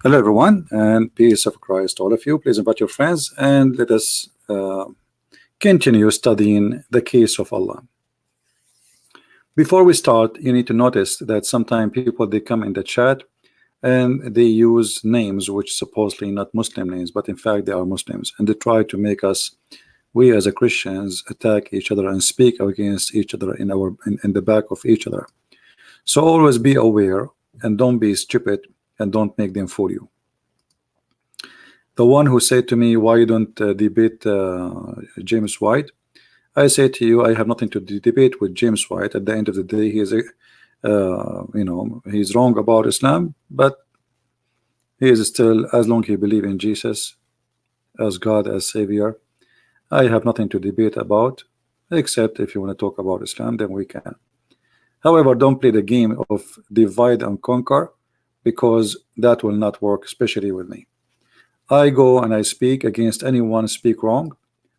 Hello, everyone, and peace of Christ to all of you. Please invite your friends and let us continue studying the case of Allah. Before we start, you need to notice that sometimes people they come in the chat and they use names which supposedly not Muslim names, but in fact they are Muslims, and they try to make us, we as a Christians, attack each other and speak against each other in the back of each other. So always be aware and don't be stupid and don't make them fool you. The one who said to me, why you don't debate James White, I say to you, I have nothing to debate with James White. At the end of the day, he is he's wrong about Islam, but he is still, as long as he believes in Jesus as God, as Savior, I have nothing to debate about, except if you want to talk about Islam, then we can. However, don't play the game of divide and conquer, because that will not work, especially with me. I go and I speak against anyone speak wrong,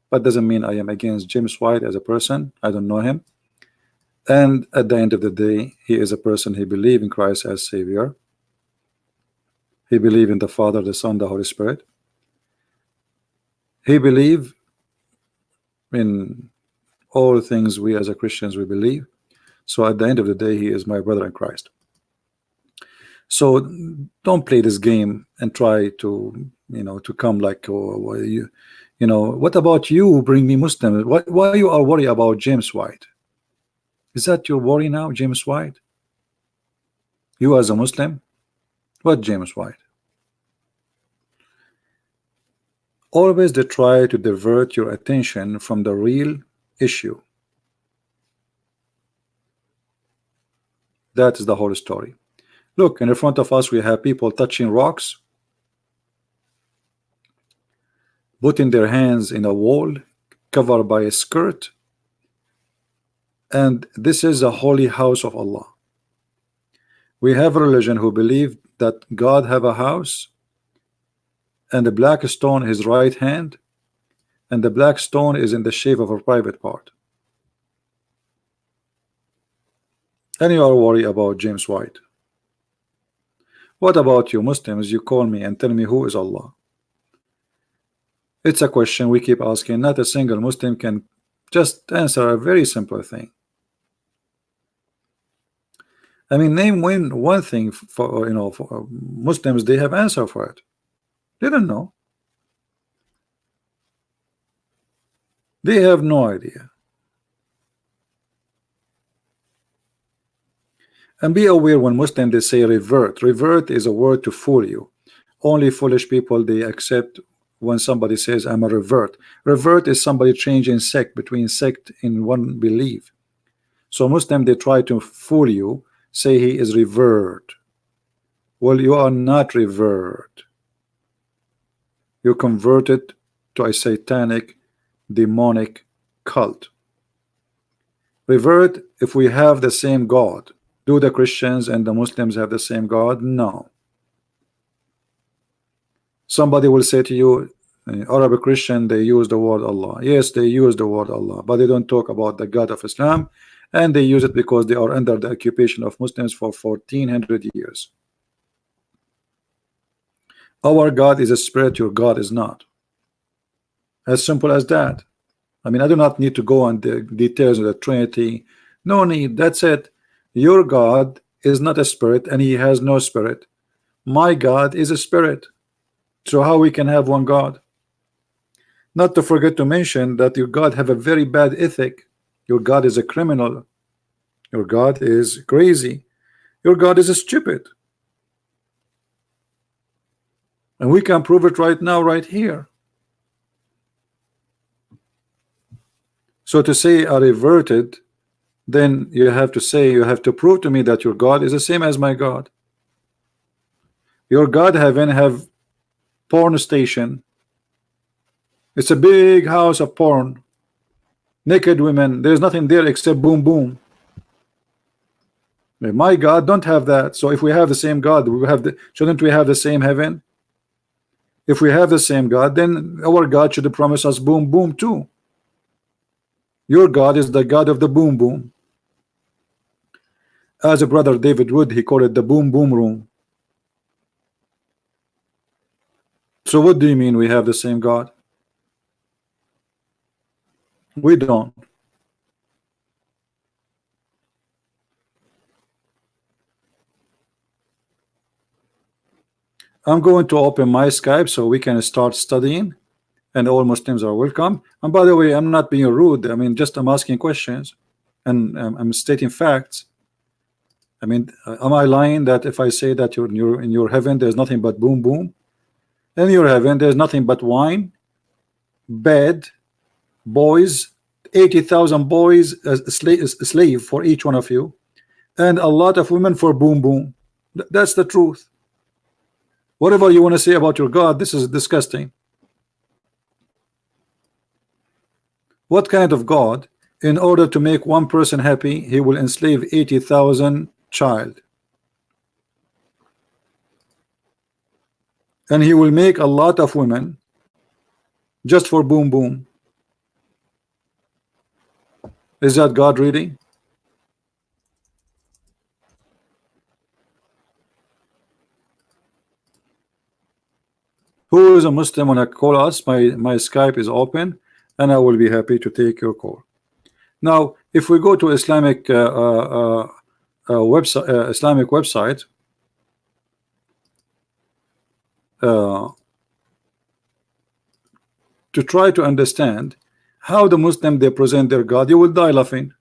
but doesn't mean I am against James White as a person. I don't know him, and at the end of the day, he is a person, he believes in Christ as Savior, he believes in the Father, the Son, the Holy Spirit, he believes in all things we as a Christians we believe. So at the end of the day, he is my brother in Christ. So don't play this game and try to to come like, oh, what about you, bring me Muslim? Why you are worried about James White? Is that your worry now, James White? You as a Muslim? What James White? Always they try to divert your attention from the real issue. That is the whole story. Look, in front of us we have people touching rocks, putting their hands in a wall covered by a skirt, and this is a holy house of Allah. We have a religion who believe that God have a house, and the black stone is his right hand, and the black stone is in the shape of a private part. And you are worried about James White. What about you Muslims? You call me and tell me who is Allah. It's a question we keep asking. Not a single Muslim can just answer a very simple thing. I mean, name one thing for for Muslims, they have answer for it. They don't know. They have no idea. And be aware, when Muslims they say revert. Revert is a word to fool you. Only foolish people they accept when somebody says I'm a revert. Revert is somebody changing sect, between sect in one belief. So Muslim they try to fool you, say he is revert. Well, you are not revert. You converted to a satanic demonic cult. Revert if we have the same God. Do the Christians and the Muslims have the same God? No. Somebody will say to you, Arabic Christian, they use the word Allah. Yes, they use the word Allah, but they don't talk about the God of Islam, and they use it because they are under the occupation of Muslims for 1400 years. Our God is a spirit, your God is not. As simple as that. I mean, I do not need to go on the details of the Trinity. No need. That's it. Your God is not a spirit, and he has no spirit. My God is a spirit. So how we can have one God? Not to forget to mention that your God have a very bad ethic. Your God is a criminal. Your God is crazy. Your God is a stupid. And we can prove it right now, right here. So to say I reverted, then you have to say, you have to prove to me that your God is the same as my God. Your God heaven have porn station. It's a big house of porn, naked women. There's nothing there except boom boom. My God don't have that. So if we have the same God, shouldn't we have the same heaven? If we have the same God, then our God should promise us boom boom too. Your God is the God of the boom boom. As a brother David Wood, he called it the boom boom room. So what do you mean we have the same God? We don't. I'm going to open my Skype so we can start studying, and all Muslims are welcome. And by the way, I'm not being rude. I mean, just I'm asking questions, and I'm stating facts. I mean, am I lying that if I say that you're in your heaven, there's nothing but boom boom? In your heaven, there's nothing but wine, bed, boys, 80,000 boys, a slave for each one of you, and a lot of women for boom boom. That's the truth. Whatever you want to say about your God, this is disgusting. What kind of God, in order to make one person happy, he will enslave 80,000 child, and he will make a lot of women just for boom boom? Is that God really? Who is a Muslim? Wanna call us? My Skype is open, and I will be happy to take your call. Now, if we go to Islamic website, uh, to try to understand how the Muslim they present their God, you will die laughing.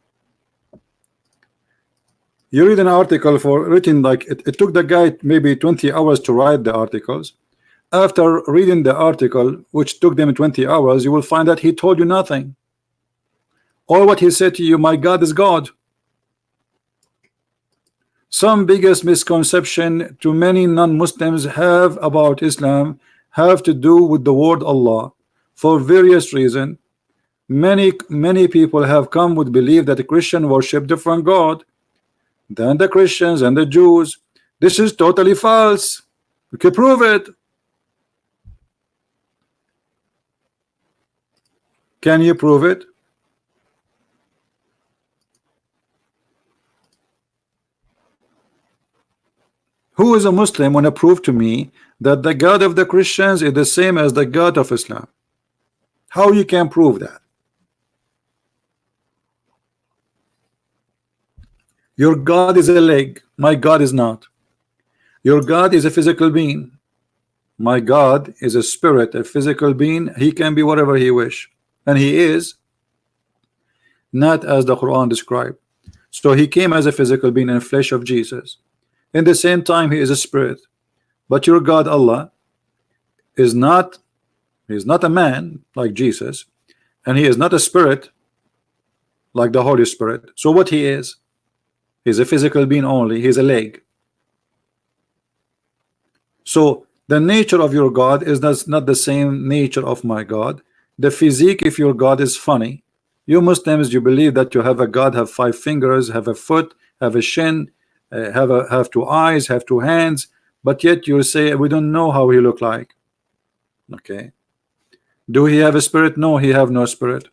You read an article for written like it took the guy maybe 20 hours to write the articles. After reading the article, which took them 20 hours, you will find that he told you nothing. All what he said to you, my God is God. Some biggest misconception to many non-Muslims have about Islam have to do with the word Allah. For various reasons, many people have come with belief that the Christian worship different God than the Christians and the Jews. This is totally false. You can prove it. Can you prove it? Who is a Muslim want to prove to me that the God of the Christians is the same as the God of Islam? How you can prove that? Your God is a leg, my God is not. Your God is a physical being, my God is a spirit, a physical being. He can be whatever he wish, and he is not as the Quran described. So he came as a physical being in the flesh of Jesus. In the same time, he is a spirit. But your God Allah is not, he is not a man like Jesus, and he is not a spirit like the Holy Spirit. So what he is? He's a physical being only. He's a leg. So the nature of your God is not the same nature of my God. The physique, if your God is funny, you Muslims, you believe that you have a God, have 5 fingers, have a foot, have a shin, have 2 eyes, have 2 hands, but yet you say we don't know how he look like. Okay, do he have a spirit? No, he have no spirit.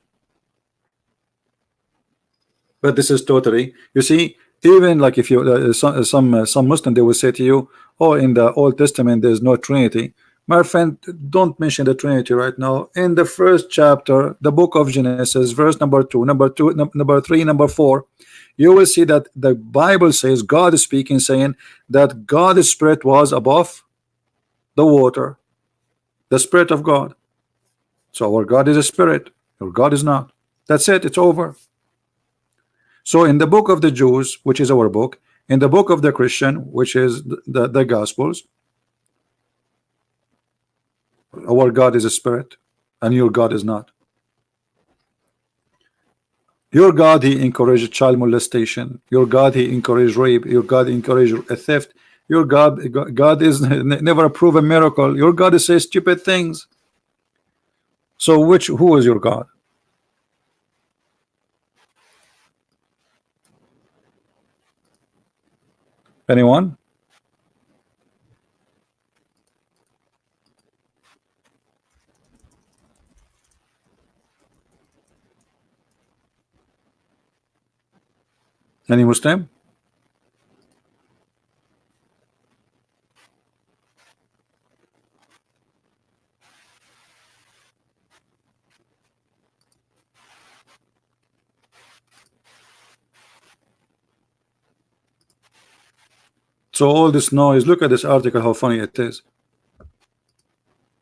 But this is totally, you see, even like if you some Muslim, they will say to you, oh, in the Old Testament there's no Trinity. My friend, don't mention the Trinity right now. In the first chapter, the book of Genesis, verse number 2, number 3, number 4, you will see that the Bible says, God is speaking, saying that God's spirit was above the water, the spirit of God. So our God is a spirit, your God is not. That's it, it's over. So in the book of the Jews, which is our book, in the book of the Christian, which is the Gospels, our God is a spirit, and your God is not. Your God, he encouraged child molestation. Your God, he encouraged rape. Your God encouraged a theft. Your God is never approve a miracle. Your God is say stupid things. So who is your God? Anyone? Any Muslim? So all this noise, look at this article, how funny it is.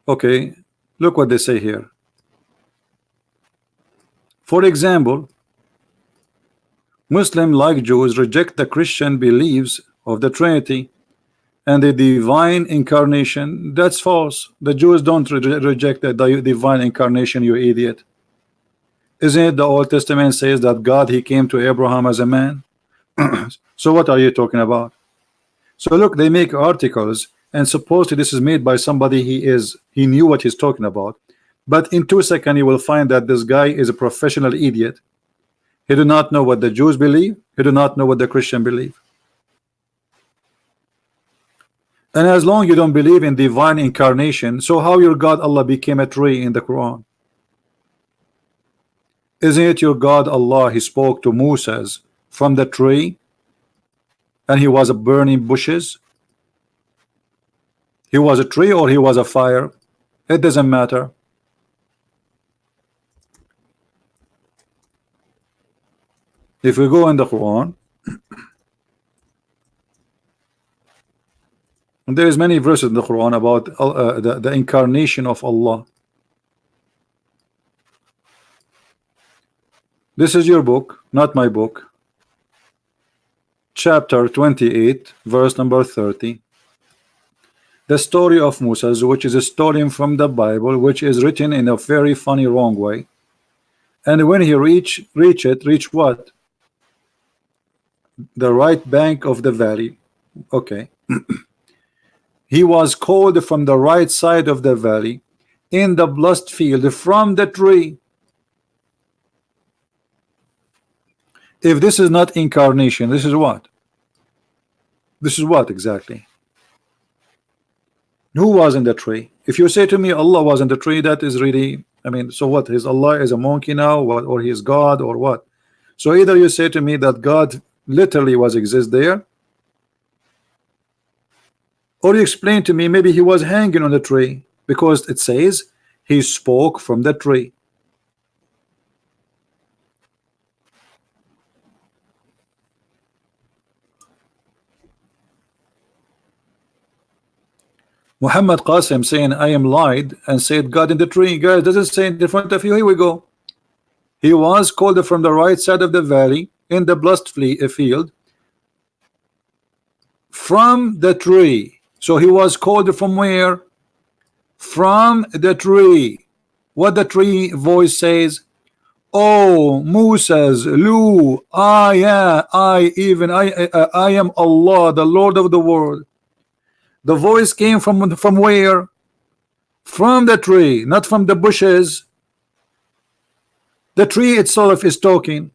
Okay, look what they say here. For example, Muslims, like Jews, reject the Christian beliefs of the Trinity and the divine incarnation. That's false. The Jews don't reject the divine incarnation, you idiot. Isn't it the Old Testament says that God, he came to Abraham as a man? So what are you talking about? So look, they make articles, and supposedly this is made by somebody he knew what he's talking about, but in 2 seconds you will find that this guy is a professional idiot. He do not know what the Jews believe, he do not know what the Christian believe. And as long you don't believe in divine incarnation, so how your God Allah became a tree in the Quran? Isn't it your God Allah, he spoke to Moses from the tree, and he was a burning bushes? He was a tree or he was a fire? It doesn't matter. If we go in the Quran, and there is many verses in the Quran about the incarnation of Allah. This is your book, not my book. Chapter 28, verse number 30. The story of Moses, which is a story from the Bible, which is written in a very funny wrong way. And when he reach what? The right bank of the valley. Okay. He was called from the right side of the valley in the blessed field from the tree. If this is not incarnation, this is what? This is what exactly? Who was in the tree? If you say to me Allah was in the tree, that is really, I mean, so what? Is Allah is a monkey now, or he is God, or what? So either you say to me that God literally was exist there, or you explain to me maybe he was hanging on the tree, because it says he spoke from the tree. Muhammad Qasim saying I am lied and said God in the tree. Guys, doesn't say in front of you. Here we go. He was called from the right side of the valley in the blessed field from the tree. So he was called from where? From the tree. What the tree voice says? Oh Moses, Lu, I am Allah, the Lord of the world. The voice came from where? From the tree, not from the bushes. The tree itself is talking.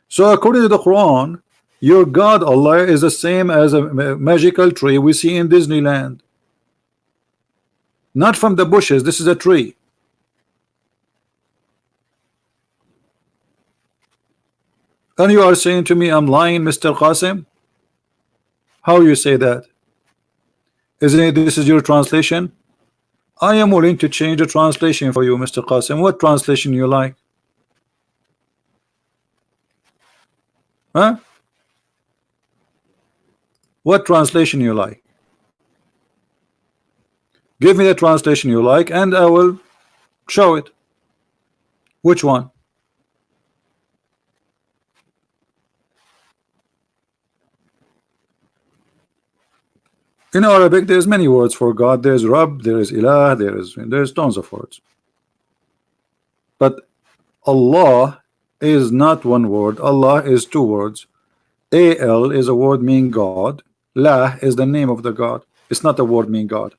So according to the Quran, your God Allah is the same as a magical tree we see in Disneyland. Not from the bushes. This is a tree. And you are saying to me I'm lying, Mr. Qasim? How you say that? Isn't it this is your translation? I am willing to change the translation for you, Mr. Qasim. What translation you like? Huh? What translation you like? Give me the translation you like and I will show it. Which one? In Arabic there's many words for God. There's Rabb, there is Ilah, there's tons of words. But Allah is not one word. Allah is two words. Al is a word meaning God. La is the name of the God. It's not a word meaning God.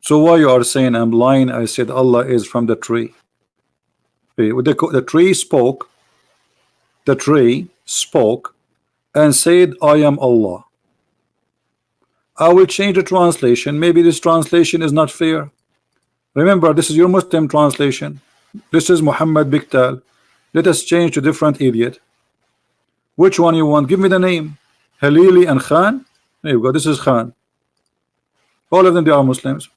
So why you are saying I'm lying? I said Allah is from the tree. The tree spoke. The tree spoke and said I am Allah. I will change the translation. Maybe this translation is not fair. Remember, this is your Muslim translation. This is Muhammad Biktal. Let us change to different idiot. Which one you want? Give me the name. Halili and Khan. There you go. This is Khan. All of them, they are Muslims.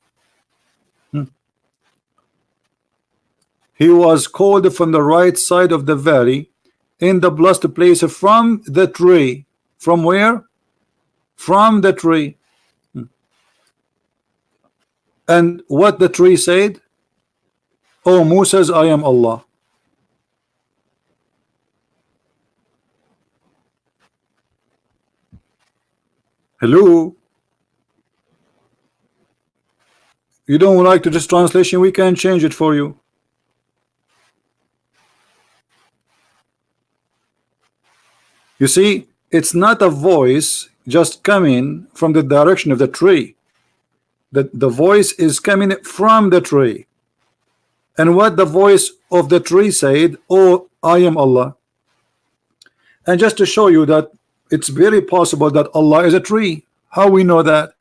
He was called from the right side of the valley in the blessed place from the tree. From where? From the tree. And what the tree said? Oh Moses, I am Allah. Hello? You don't like to this translation? We can change it for you. You see, it's not a voice just coming from the direction of the tree. The voice is coming from the tree. And what the voice of the tree said, oh, I am Allah. And just to show you that it's very possible that Allah is a tree. How we know that?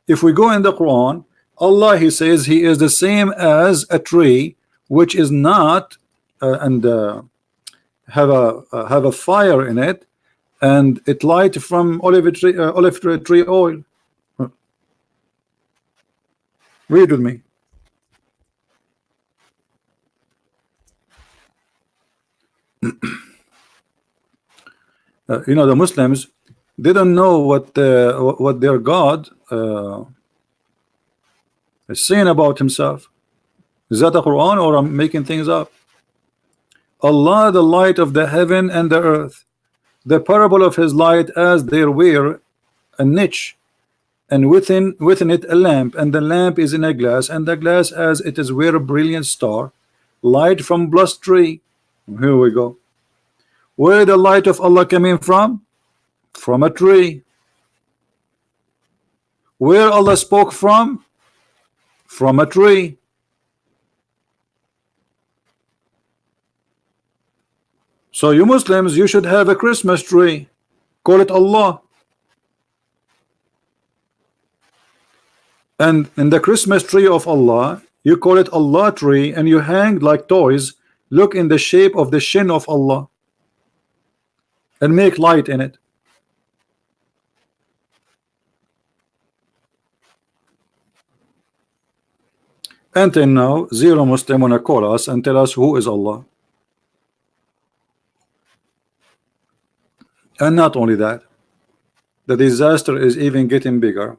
If we go in the Quran, Allah, he says he is the same as a tree, which is not have a fire in it, and it light from olive tree oil. Read with me. You know, the Muslims didn't know what their God is saying about himself. Is that the Quran, or I'm making things up? Allah, the light of the heaven and the earth, the parable of his light as there were a niche, and within it a lamp, and the lamp is in a glass, and the glass as it is were a brilliant star, light from blessed tree. Here we go. Where the light of Allah coming from? From a tree. Where Allah spoke from? From a tree. So you Muslims, you should have a Christmas tree. Call it Allah. And in the Christmas tree of Allah, you call it Allah tree, and you hang like toys, look in the shape of the shin of Allah, and make light in it. Until now, zero Muslim wanna call us and tell us who is Allah. And not only that, the disaster is even getting bigger.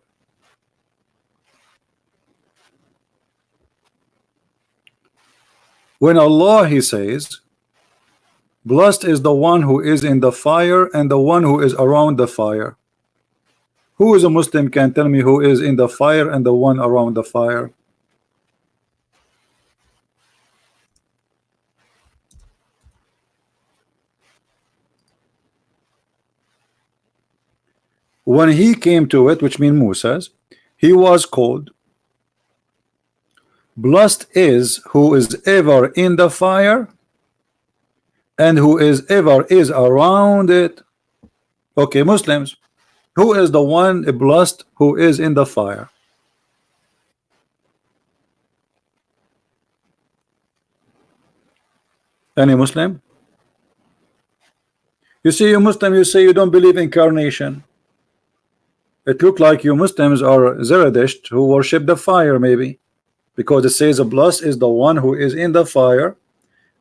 When Allah, he says, blessed is the one who is in the fire and the one who is around the fire. Who is a Muslim can tell me who is in the fire and the one around the fire? When he came to it, which means Moses, he was called, blessed is who is ever in the fire and who is ever is around it. Okay, Muslims, who is the one blessed who is in the fire? Any Muslim? You see, you Muslim, you say you don't believe in incarnation. It looked like you Muslims are Zerdusht who worship the fire, maybe, because it says a blessed is the one who is in the fire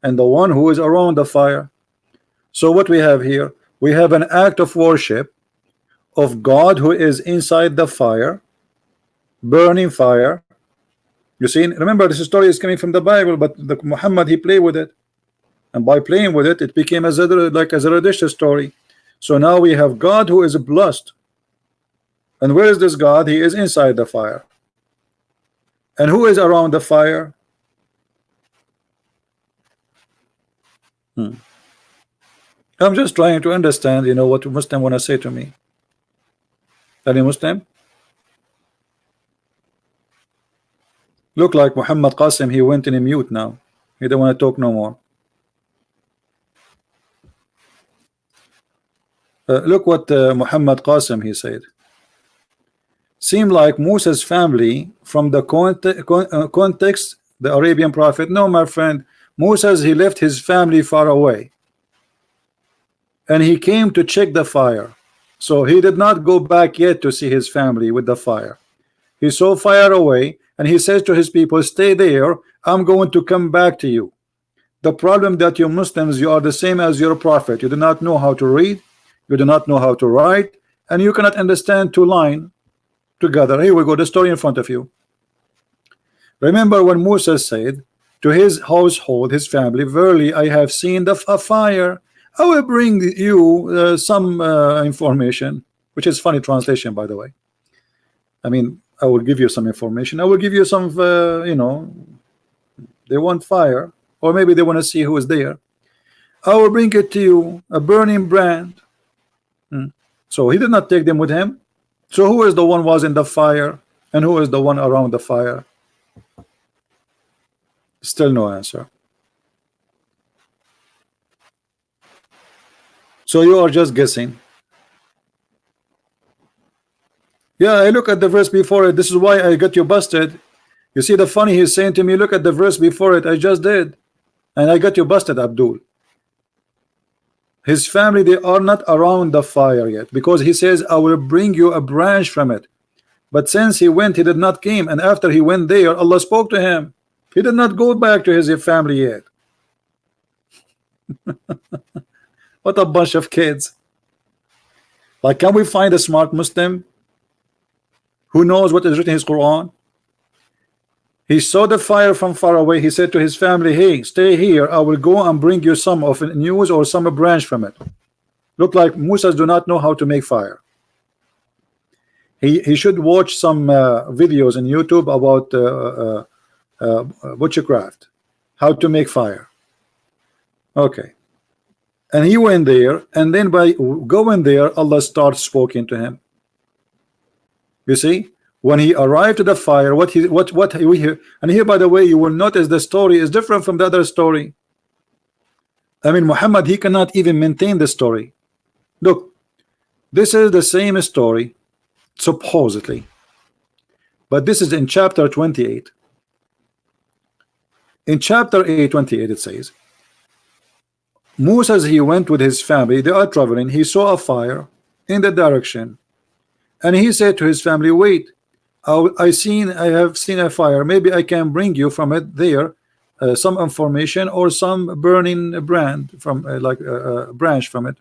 and the one who is around the fire. So what we have here, we have an act of worship of God who is inside the fire, burning fire. You see, remember this story is coming from the Bible, but Muhammad, he played with it, and by playing with it, it became a like a Zerdusht story. So now we have God who is blessed. And where is this God? He is inside the fire. And who is around the fire? I'm just trying to understand, you know, what Muslim want to say to me. Any Muslim? Look like Muhammad Qasim, he went in a mute now. He don't want to talk no more. Look what Muhammad Qasim, he said. Seem like Moses' family from the context, the Arabian prophet. No, my friend, Moses, he left his family far away, and he came to check the fire. So he did not go back yet to see his family with the fire. He saw fire away, and he says to his people, stay there, I'm going to come back to you. The problem that you Muslims, you are the same as your prophet. You do not know how to read, you do not know how to write, and you cannot understand two lines together. Here we go, the story in front of you. Remember when Musa said to his household, his family, verily I have seen a fire. I will bring you some information, which is funny translation, by the way. I mean, I will give you some information. I will give you some, you know, they want fire, or maybe they want to see who is there. I will bring it to you, a burning brand. So he did not take them with him. So who is the one was in the fire, and who is the one around the fire? Still no answer. So you are just guessing. Yeah, I look at the verse before it. This is why I got you busted. You see the funny, he's saying to me, look at the verse before it. I just did, and I got you busted, Abdul. His family, they are not around the fire yet, because he says I will bring you a branch from it. But since he went, he did not came, and after he went there, Allah spoke to him. He did not go back to his family yet. What a bunch of kids. Like, can we find a smart Muslim who knows what is written in his Quran? He saw the fire from far away. He said to his family, hey, stay here, I will go and bring you some of news or some branch from it. Look like Musas do not know how to make fire. He should watch some videos on YouTube about witchcraft, how to make fire. Okay. And he went there, and then by going there, Allah starts speaking to him. You see, when he arrived to the fire, what we hear, and here, by the way, you will notice the story is different from the other story. I mean, Muhammad, he cannot even maintain the story. Look, this is the same story, supposedly, but this is in chapter 28. In chapter 28, it says, Musa, as he went with his family, they are traveling, he saw a fire in the direction, and he said to his family, wait, I have seen a fire, maybe I can bring you from it there some information or some burning brand from like a branch from it.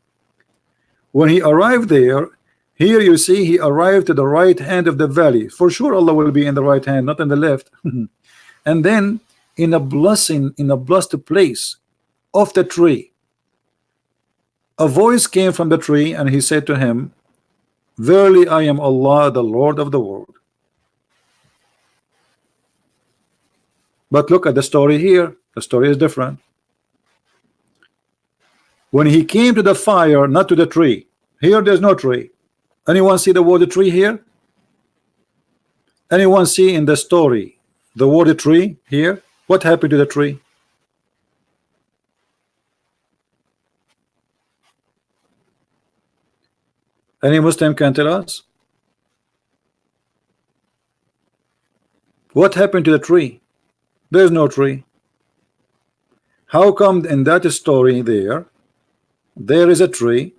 When he arrived there, here you see he arrived to the right hand of the valley. For sure Allah will be in the right hand, not in the left. And then in a blessed place of the tree, a voice came from the tree, and he said to him, verily I am Allah, the Lord of the world. But look at the story here. The story is different. When he came to the fire, not to the tree. Here there's no tree. Anyone see the word tree here? Anyone see in the story the word tree here? What happened to the tree? Any Muslim can tell us? What happened to the tree? There's no tree. How come in that story there is a tree,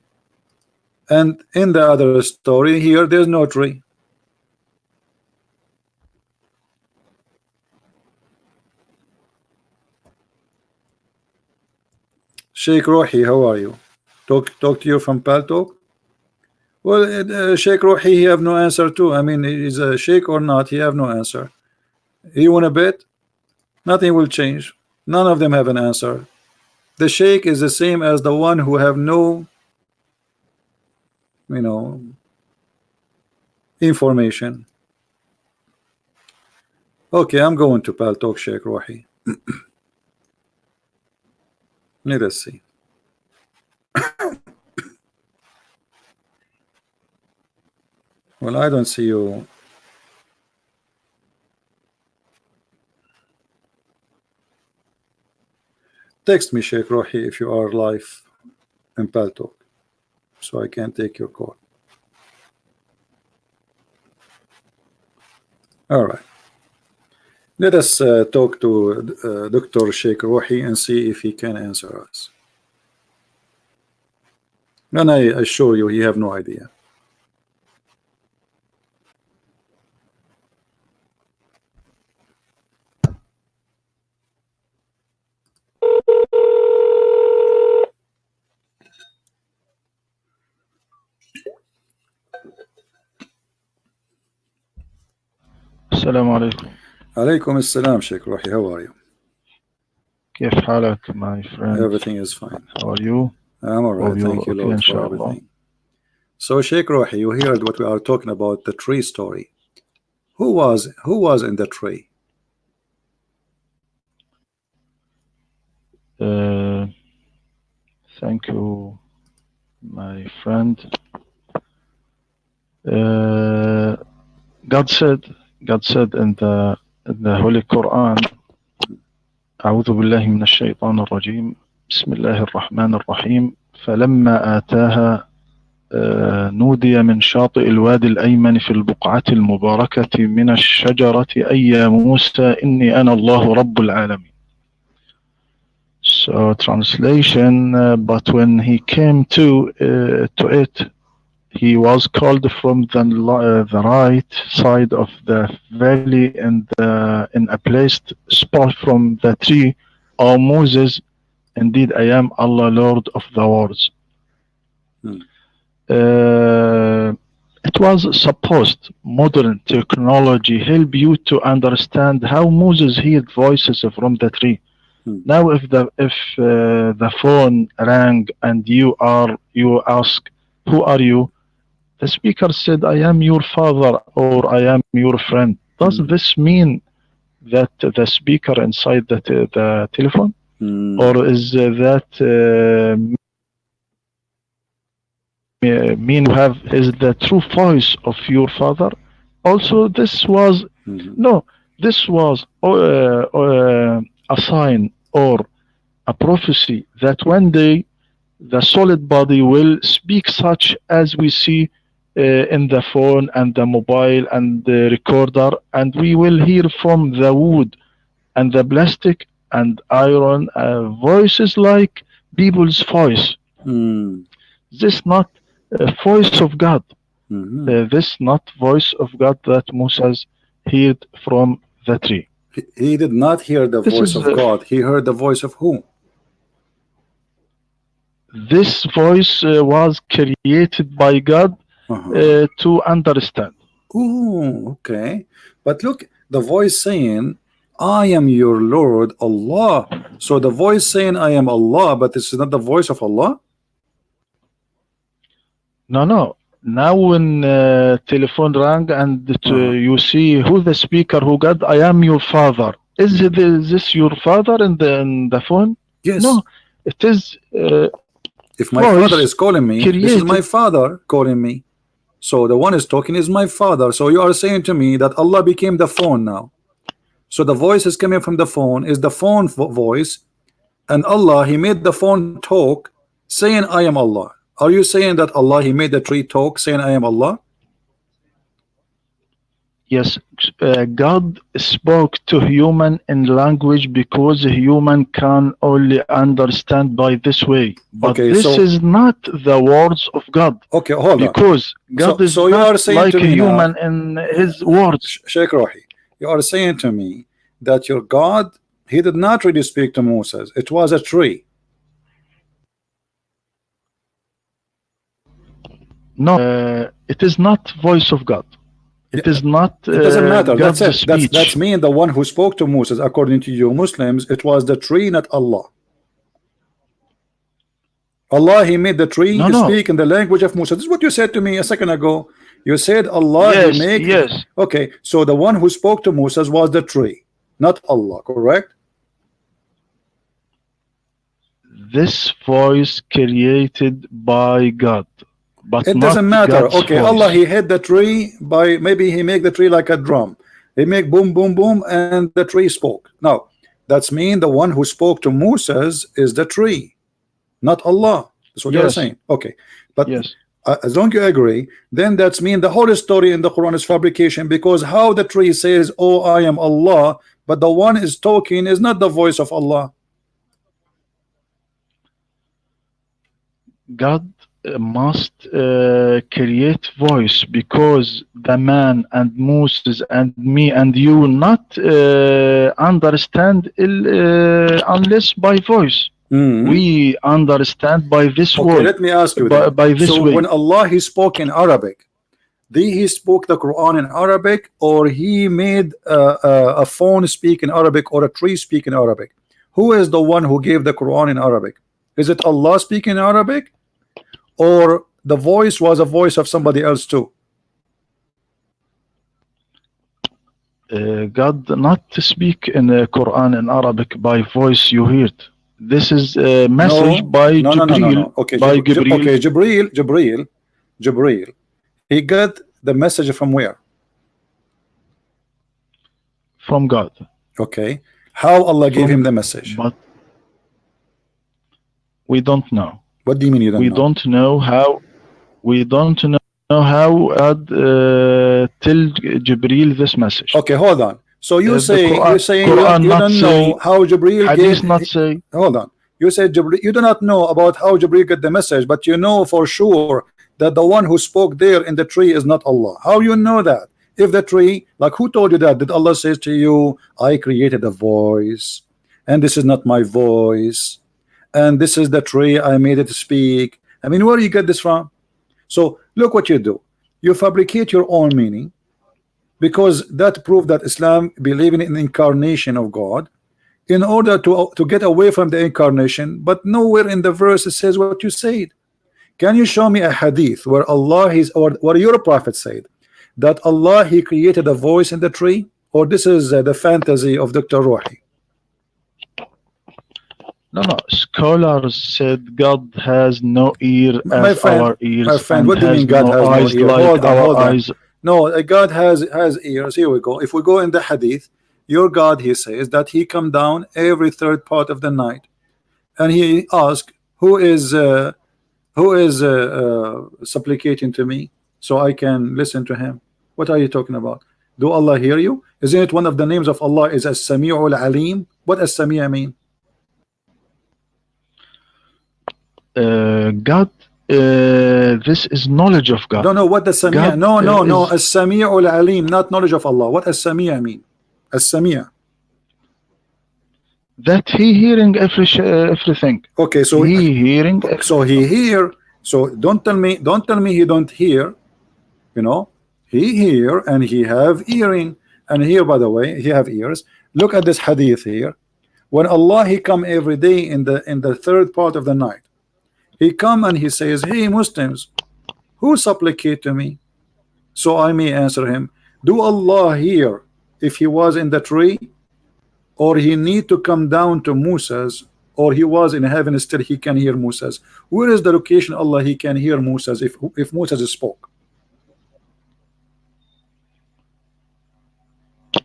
and in the other story here there's no tree? Sheikh Rohi, how are you? Talk to you from Paltalk. Well, Sheikh Rohi, he have no answer too. I mean, is a sheikh or not, he have no answer. You want to bet? Nothing will change. None of them have an answer. The sheikh is the same as the one who have no, you know, information. Okay, I'm going to Paltalk, Sheikh Rohi. Let us see. Well, I don't see you. Text me, Sheikh Rohi, if you are live in Paltalk, so I can take your call. All right. Let us talk to Dr. Sheikh Rohi and see if he can answer us. And I assure you, he have no idea. السلام عليكم. عليكم السلام, Sheikh Rohi. How are you? كيف حالك my friend? Everything is fine. How are you? I'm alright. Hope you're Thank you, okay, Lord, for inshallah. everything. So, Sheikh Rohi, you heard what we are talking about, the tree story. Who was in the tree? Thank you, my friend. God said in the Holy Quran, أعوذ بالله من الشيطان الرجيم بسم الله الرحمن الرحيم فلما آتاها نودي من شاطئ الوادي الأيمن في البقعة المباركة من الشجرة أي يا موسى إني أنا الله رب العالمين. So translation, but when he came to it, he was called from the right side of the valley in a placed spot from the tree. O Moses, indeed I am Allah, Lord of the worlds. It was supposed modern technology help you to understand how Moses heard voices from the tree. Now, if the phone rang and you ask, "Who are you?" The speaker said, "I am your father," or "I am your friend." Does this mean that the speaker inside the telephone, or is that mean have is the true voice of your father? Also, this was a sign or a prophecy that one day the solid body will speak, such as we see in the phone and the mobile and the recorder, and we will hear from the wood and the plastic and iron voices like people's voice. This not voice of God. This not voice of God that Moses heard from the tree. He did not hear the voice of God. He heard the voice of whom? This voice was created by God to understand. Oh, okay. But look, the voice saying, "I am your Lord Allah." So the voice saying, "I am Allah," but this is not the voice of Allah. No. Now when telephone rang and you see who the speaker who got, "I am your father." Is this your father in the phone? Yes. No, it is. If my father is calling me, this is my father calling me. So the one is talking is my father. So you are saying to me that Allah became the phone now. So the voice is coming from the phone is the phone voice, and Allah, he made the phone talk saying, "I am Allah." Are you saying that Allah, he made the tree talk saying, "I am Allah"? Yes, God spoke to human in language because human can only understand by this way. But this is not the words of God. Okay, hold on. Because God is not like a human in his words. Sheikh Rohi, you are saying to me that your God, he did not really speak to Moses. It was a tree. No, it is not voice of God. It is not. It doesn't matter. God's that's it. Speech. That's me, the one who spoke to Moses. According to you Muslims, it was the tree, not Allah. Allah, he made the tree speak in the language of Moses. This is what you said to me a second ago. You said Allah, he make. Yes. Okay, so the one who spoke to Moses was the tree, not Allah, correct? This voice created by God. But it doesn't matter. God's okay, voice. Allah, he hit the tree by, maybe he make the tree like a drum. He make boom, boom, boom, and the tree spoke. Now, that's mean the one who spoke to Moses is the tree, not Allah. That's what you're saying. Okay, but as long as you agree, then that's mean the whole story in the Quran is fabrication, because how the tree says, "Oh, I am Allah," but the one is talking is not the voice of Allah. God must create voice, because the man and Moses and me and you not understand unless by voice. We understand by this word. Let me ask you by this so way. when Allah, he spoke in Arabic, He spoke the Quran in Arabic, or he made a phone speak in Arabic, or a tree speak in Arabic? Who is the one who gave the Quran in Arabic? Is it Allah speaking in Arabic, or the voice was a voice of somebody else too? God not to speak in the Quran in Arabic by voice you heard. This is a message by Jibreel. Okay, by Jibreel. Okay, Jibreel. He got the message from where? From God. Okay. How Allah gave him the message? But we don't know. What do you mean you don't know? Don't know how. We don't know how God tell Jibreel this message. Okay, hold on. So you say Quran, you don't know how Jibreel gave. Not say. Hold on. You said Jibreel. You do not know about how Jibreel got the message, but you know for sure that the one who spoke there in the tree is not Allah. How you know that? If the tree, like who told you that? Did Allah say to you, I created a voice, and this is not my voice, and this is the tree, I made it speak? I mean, where do you get this from? So look what you do. You fabricate your own meaning, because that proved that Islam believing in the incarnation of God in order to get away from the incarnation, but nowhere in the verse it says what you said. Can you show me a hadith where Allah is, or what your prophet said, that Allah he created a voice in the tree? Or this is the fantasy of Dr. Rohi? No, scholars said God has no ear as our ears. My friend, what do you mean God has no ear? Like hold on. No, God has ears. Here we go. If we go in the hadith, your God, he says that he come down every third part of the night, and he asked, who is supplicating to me so I can listen to him? What are you talking about? Do Allah hear you? Isn't it one of the names of Allah is As-Sami'ul Alim? What As-Sami' mean? God, this is knowledge of God. No, what does Sami'? No, As-Sami'ul Alim, not knowledge of Allah. What As-Sami' mean? As-Sami'. That he hearing everything. Okay, so he hearing. So he hear. So don't tell me he don't hear. You know, he hear and he have hearing, and here, by the way, he have ears. Look at this hadith here. When Allah he come every day in the third part of the night, he come and he says, hey Muslims, who supplicate to me so I may answer him? Do Allah hear if he was in the tree, or he need to come down to Moses, or he was in heaven still he can hear Moses? Where is the location Allah he can hear Moses if Moses spoke?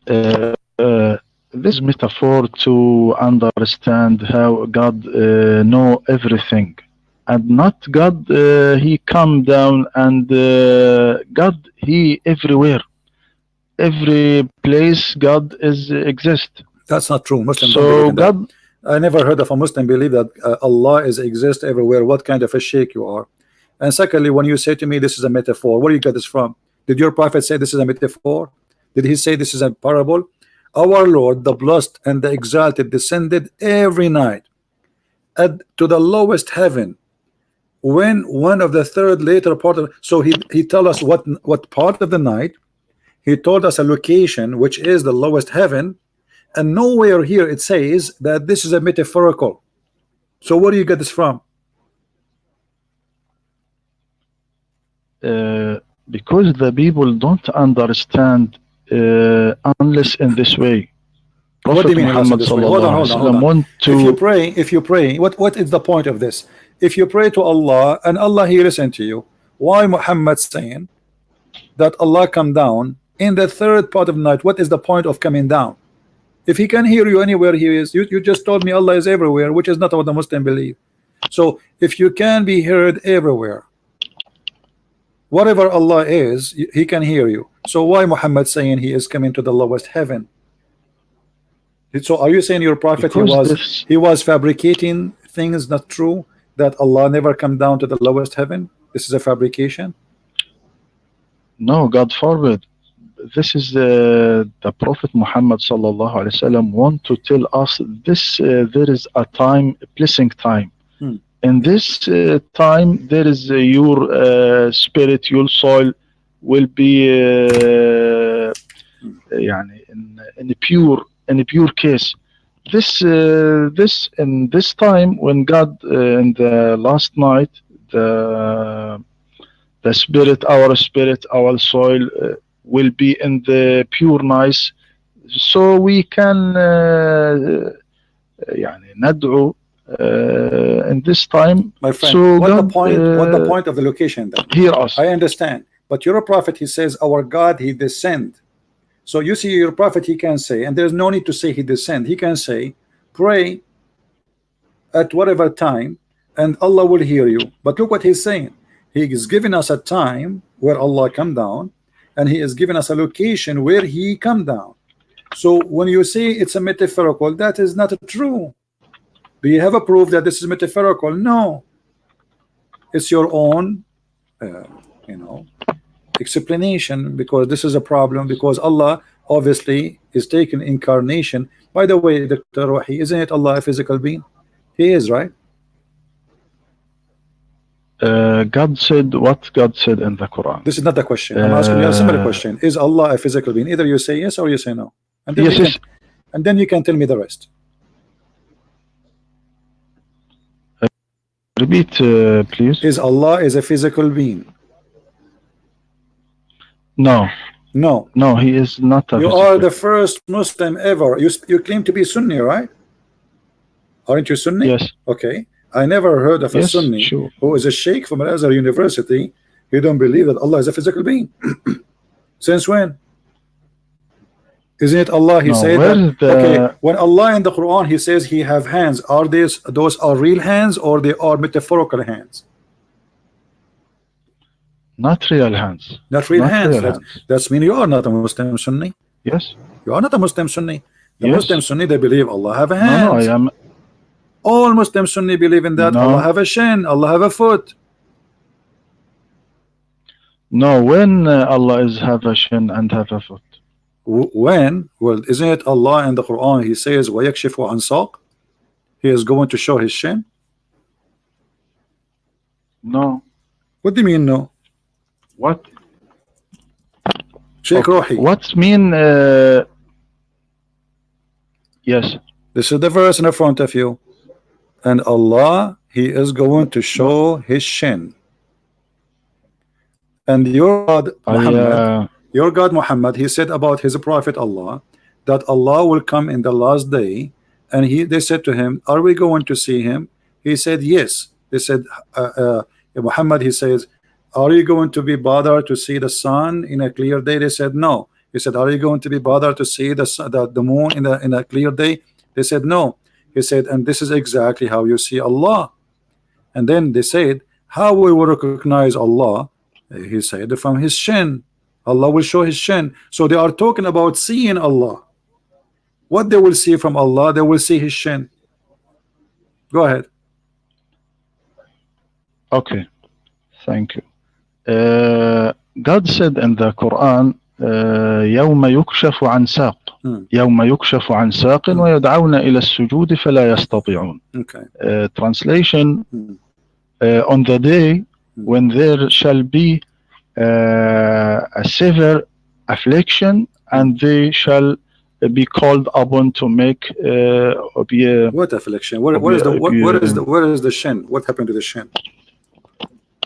This metaphor to understand how God know everything, and not God he come down, and God he everywhere, every place God is exist. That's not true. Muslims so don't believe in God that. I never heard of a Muslim believe that Allah is exist everywhere. What kind of a sheikh you are? And secondly, when you say to me this is a metaphor, where do you get this from? Did your prophet say this is a metaphor? Did he say this is a parable? Our Lord, the blessed and the exalted, descended every night to the lowest heaven. When one of the third later part of, so he tell us what part of the night. He told us a location which is the lowest heaven, and nowhere here it says that this is a metaphorical. So where do you get this from? Because the people don't understand unless in this way. Prophet what do you mean Muhammad this way? Hold on. If you pray, what is the point of this? If you pray to Allah and Allah he listen to you, why Muhammad saying that Allah come down in the third part of the night? What is the point of coming down? If he can hear you anywhere he is, you just told me Allah is everywhere, which is not what the Muslim believe. So if you can be heard everywhere, whatever Allah is, he can hear you. So why Muhammad saying he is coming to the lowest heaven? So are you saying your prophet he was fabricating things not true, that Allah never come down to the lowest heaven? This is a fabrication? No, God forbid. This is the Prophet Muhammad sallallahu alaihi wasallam want to tell us this. There is a time, a blessing time. In this time, there is your spirit, your soul will be يعني in a pure case. This in this time when God in the last night the spirit, our soul will be in the pure nice, so we can يعني ندعو in this time. My friend, So what God, the point of the location then? hear us. I understand, but you're a prophet. He says our God, he descend. So you see, your prophet, he can say, and there's no need to say he descend. He can say, pray at whatever time, and Allah will hear you. But look what he's saying. He is giving us a time where Allah come down, and he is giving us a location where he come down. So when you say it's a metaphorical, that is not true. Do you have a proof that this is metaphorical? No. It's your own, you know, explanation, because this is a problem, because Allah obviously is taking incarnation. By the way, Dr. Rohi, isn't it Allah a physical being? He is, right? God said what God said in the Quran. This is not the question. I'm asking you a similar question. Is Allah a physical being? Either you say yes or you say no, and then, yes, and then you can tell me the rest. Repeat, please. Is Allah is a physical being? No. No, he is not a You physical. are the first Muslim ever. You claim to be Sunni, right? Aren't you Sunni? Yes. Okay. I never heard of a Sunni who is a sheikh from Al-Azhar University. You don't believe that Allah is a physical being. Since when? Isn't it Allah? He said that. Okay, when Allah in the Quran he says he have hands, are those are real hands or they are metaphorical hands? Not real hands. Not real hands. That's mean you are not a Muslim Sunni. Yes. You are not a Muslim Sunni. The Muslim Sunni, they believe Allah have a hands. No, I am. All Muslim Sunni believe in that. No. Allah have a shin, Allah have a foot. No, when Allah is have a shin and have a foot. When? Well, isn't it Allah in the Quran? He says, وَيَكْشِفُ عَنْ سَاقٍ. He is going to show his shin. No. What do you mean no? What? Sheikh Rohi. What mean? Yes. This is the verse in front of you. And Allah, he is going to show his shin. And your God Muhammad, he said about his prophet Allah, that Allah will come in the last day, and they said to him, are we going to see him? He said yes. They said, Muhammad, he says, are you going to be bothered to see the sun in a clear day? They said no. He said, are you going to be bothered to see the moon in a clear day? They said no. He said, and this is exactly how you see Allah. And then they said, how will we recognize Allah? He said, from his shin. Allah will show his shin. So they are talking about seeing Allah. What they will see from Allah, they will see his shin. Go ahead. Okay, thank you. God said in the Quran, يوم يكشف عن ساق يوم يكشف عن ساق ويدعون إلى السجود فلا يستطيعون. Translation, on the day when there shall be a severe affliction and they shall be called upon to make what affliction? Where is the shin? What happened to the shin?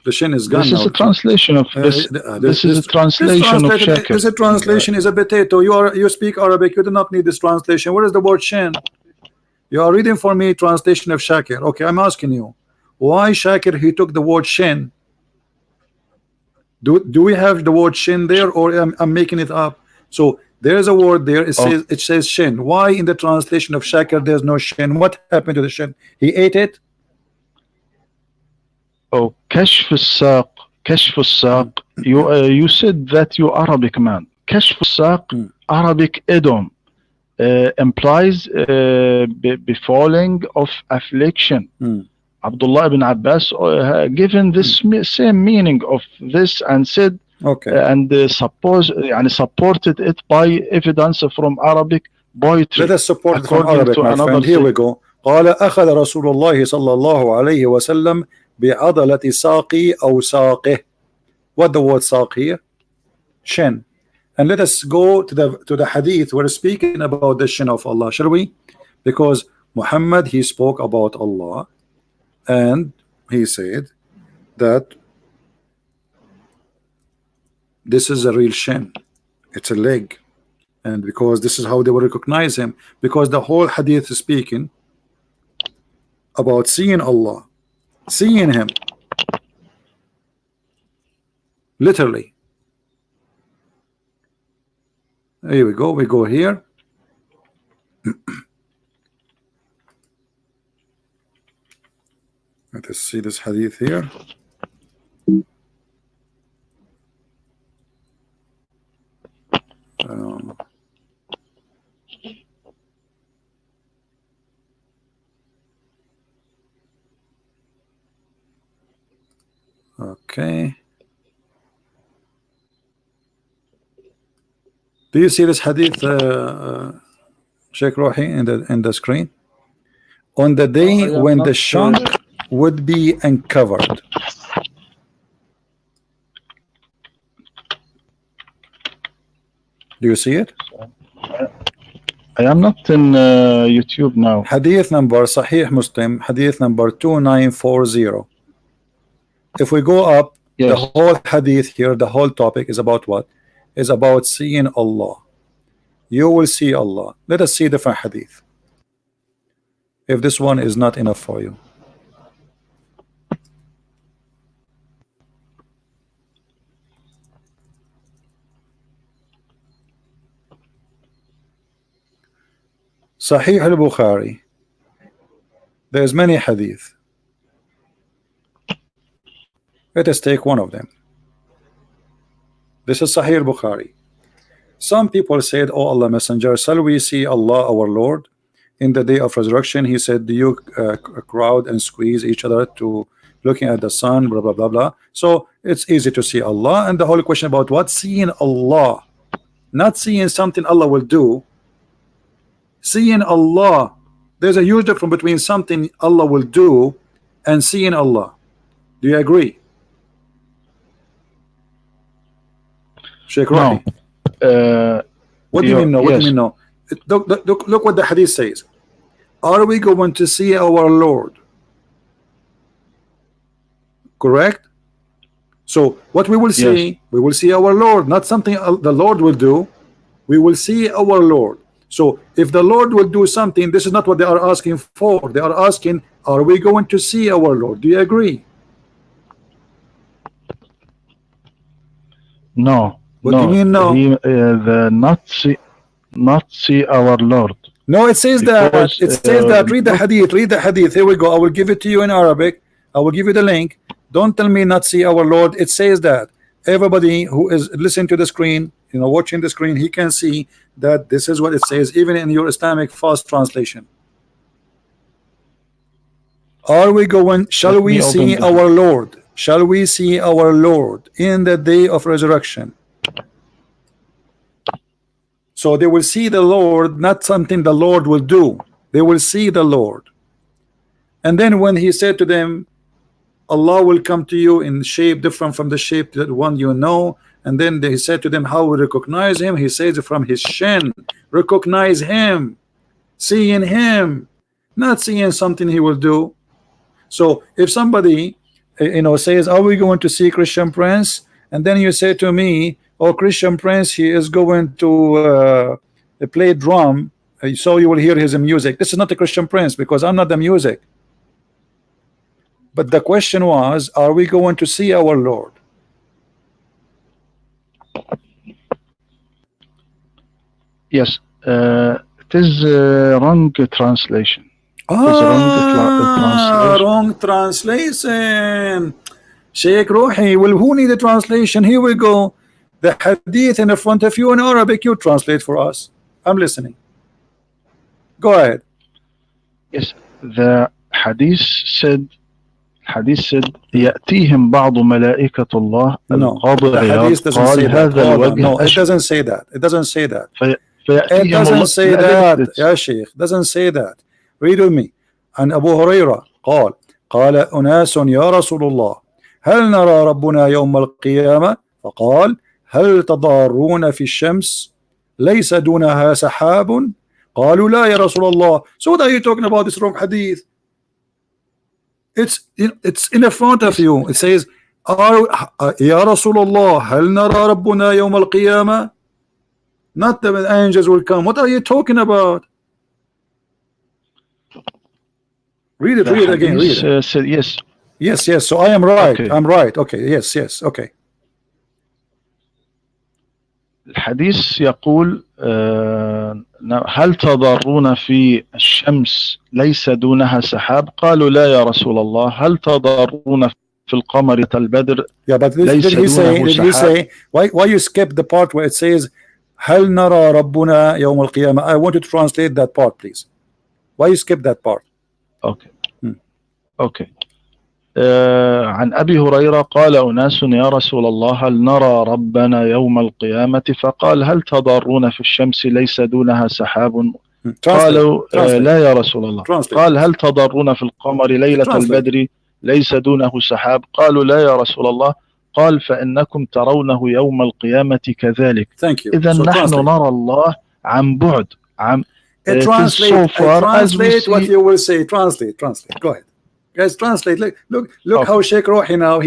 The shin is gone. This is a translation of this. This is a translation of shakir. This translation is a potato. You speak Arabic. You do not need this translation. Where is the word shin? You are reading for me translation of shakir. Okay, I'm asking you, why shakir he took the word shin? Do we have the word shin there, or I'm making it up? So there is a word there. It says shin. Why in the translation of shakir there's no shin? What happened to the shin? He ate it. Oh, كشف الساق. كشف الساق. You said that you Arabic man. كشف الساق, Arabic idiom, implies befalling of affliction. Abdullah ibn Abbas given this same meaning of this and said, and supported it by evidence from Arabic poetry. Let us support it from Arabic, my friend. Here we go. قال أخذ رسول الله صلى الله عليه وسلم بعضلة ساقي أو ساقه. What the word ساق here? Shin. And let us go to the hadith. We're speaking about the shin of Allah, shall we? Because Muhammad, he spoke about Allah, and he said that this is a real shin. It's a leg. And because this is how they will recognize him, because the whole hadith is speaking about seeing Allah, seeing him literally. Here we go here. Let us see this hadith here. Okay. Do you see this hadith, Sheikh Rohi, in the screen? On the day when the shank would be uncovered. Do you see it? I am not in YouTube now. Hadith number Sahih Muslim, hadith number 2940. If we go up, Yes. the whole hadith here, the whole topic is about what? Is about seeing Allah. You will see Allah. Let us see different hadith. If this one is not enough for you. Sahih al-Bukhari. There's many hadith. Let us take one of them. This is Sahih al-Bukhari. Some people said, "Oh Allah Messenger, shall we see Allah our Lord in the day of resurrection?" He said, "Do you crowd and squeeze each other to looking at the sun, blah blah blah blah." So it's easy to see Allah. And the whole question about what? Seeing Allah, not seeing something Allah will do. Seeing Allah. There's a huge difference between something Allah will do and seeing Allah. Do you agree? Sheikh Rohi. What do you mean no? What do you mean no? Look what the hadith says. Are we going to see our Lord? Correct? So what we will see, Yes. we will see our Lord, not something the Lord will do. We will see our Lord. So if the Lord will do something, this is not what they are asking for. They are asking, are we going to see our Lord? Do you agree? No. What do you mean no? The not see our Lord. No, it says Because, that. It says that. Read the hadith. Read the hadith. Here we go. I will give it to you in Arabic. I will give you the link. Don't tell me not see our Lord. It says that. Everybody who is listening to the screen, you know, watching the screen, he can see that this is what it says, even in your Islamic fast translation. Are we going? Shall we see our Lord? Shall we see our Lord in the day of resurrection? So they will see the Lord, not something the Lord will do. They will see the Lord. And then when he said to them, Allah will come to you in shape different from the shape that one you know. And then they said to them, how we recognize him? He says from his shin. Recognize him. Seeing him. Not seeing something he will do. So if somebody, you know, says, are we going to see Christian Prince? And then you say to me, oh, Christian Prince, he is going to play drum, so you will hear his music. This is not a Christian Prince, because I'm not the music. But the question was, are we going to see our Lord? Yes, it is wrong translation. Wrong translation. Sheikh Rohi, well, who need a translation? Here we go. The hadith in the front of you in Arabic, you translate for us. I'm listening. Go ahead. Yes, the hadith said يأتيهم بعض ملائكة الله القابض قال no, it doesn't say that. It doesn't say that. It doesn't say that. يا شيخ, doesn't say that. Read with me. عن أبو هريرة قال أناس يا رسول الله هل نرى ربنا يوم القيامة؟ فقال هل تضارون في الشمس ليس دونها سحاب قالوا لا يا رسول الله. So what are you talking about this wrong hadith? It's in front of you. It says يا رسول الله هل نرى ربنا يوم القيامة. Not the angels will come. What are you talking about? Read it again. Read it. Said yes. Yes. So I am right. Okay. I'm right. Okay. Yes. Okay. الحديث يقول هل تضارون في الشمس ليس دونها سحاب قالوا لا يا رسول الله هل تضارون في القمر البدر ليس دونه سحاب. Why you skip the part where it says هل نرى ربنا يوم القيامة. I want you to translate that part please. Why you skip that part? Okay. عن أبي هريرة قال أناس يا رسول الله هل نرى ربنا يوم القيامة فقال هل تضارون في الشمس ليس دونها سحاب قالوا لا يا رسول الله. قال هل تضارون في القمر ليلة البدر ليس دونه سحاب قالوا لا يا رسول الله قال فإنكم ترونه يوم القيامة كذلك. إذا نحن نرى الله عن بعد. Translate what you will say. Translate. Go ahead. Guys, translate. Look okay. How Sheikh Rohi now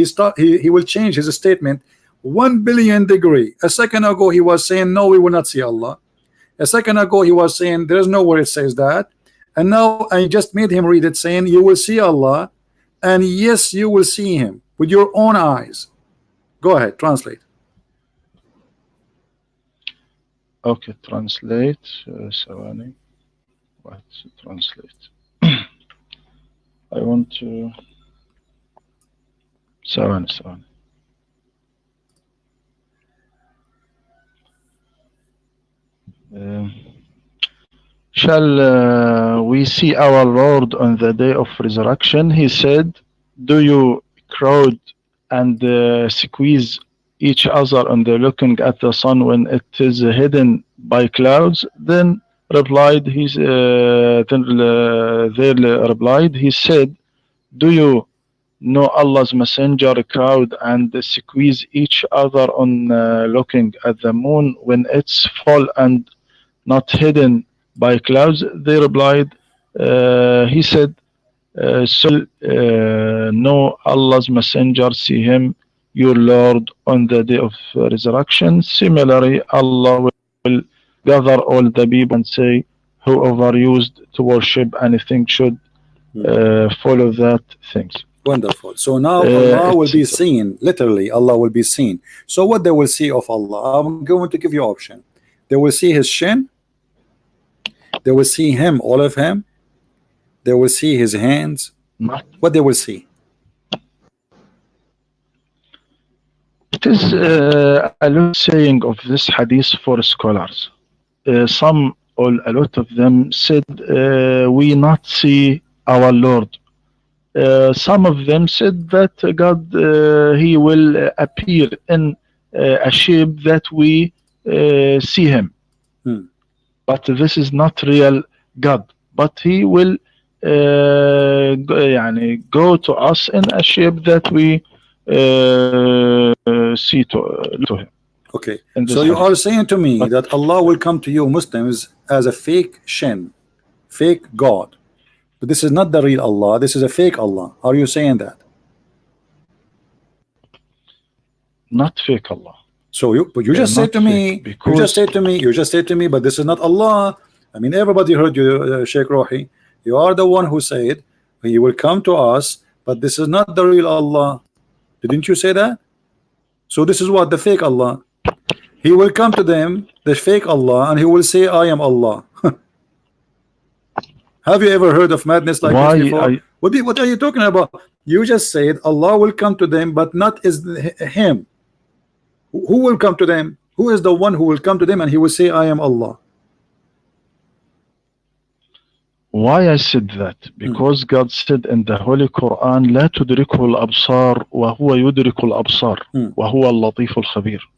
he will change his statement 1 billion degree. A second ago he was saying no, we will not see Allah. A second ago he was saying there is nowhere it says that, and now I just made him read it saying you will see Allah, and yes, you will see him with your own eyes. Go ahead, translate. Okay, translate. ثواني. What translate? I want to ثواني. Shall we see our Lord on the day of resurrection? He said, do you crowd and squeeze each other on the looking at the sun when it is hidden by clouds? Then they replied, he said, do you know Allah's messenger crowd and squeeze each other on looking at the moon when it's full and not hidden by clouds? They replied, he said, know Allah's messenger, see him, your Lord, on the day of resurrection. Similarly, Allah will gather all the people and say, whoever used to worship anything should follow that things. Wonderful. So now Allah will be seen. Literally, Allah will be seen. So what they will see of Allah? I'm going to give you option. They will see his shin. They will see him, all of him. They will see his hands. What they will see? It is a lot saying of this hadith for scholars. A lot of them said we not see our Lord. Some of them said that God he will appear in a shape that we see him. But this is not real God. But he will go to us in a shape that we see to him. Okay, so you are saying to me that Allah will come to you Muslims as a fake shin, fake God, but this is not the real Allah, this is a fake Allah. Are you saying that? Not fake Allah. So you just said to me, you just said to me, but this is not Allah. I mean, everybody heard you, Sheikh Rohi. You are the one who said he will come to us, but this is not the real Allah. Didn't you say that? So this is what the fake Allah. He will come to them, the fake Allah, and he will say, I am Allah. Have you ever heard of madness like this before? What are you talking about? You just said Allah will come to them, but not as him. Who will come to them? Who is the one who will come to them and he will say, I am Allah? Why I said that? Because God said in the Holy Quran, لا تدركه الأبصار وهو يدرك الأبصار وهو اللطيف الخبير.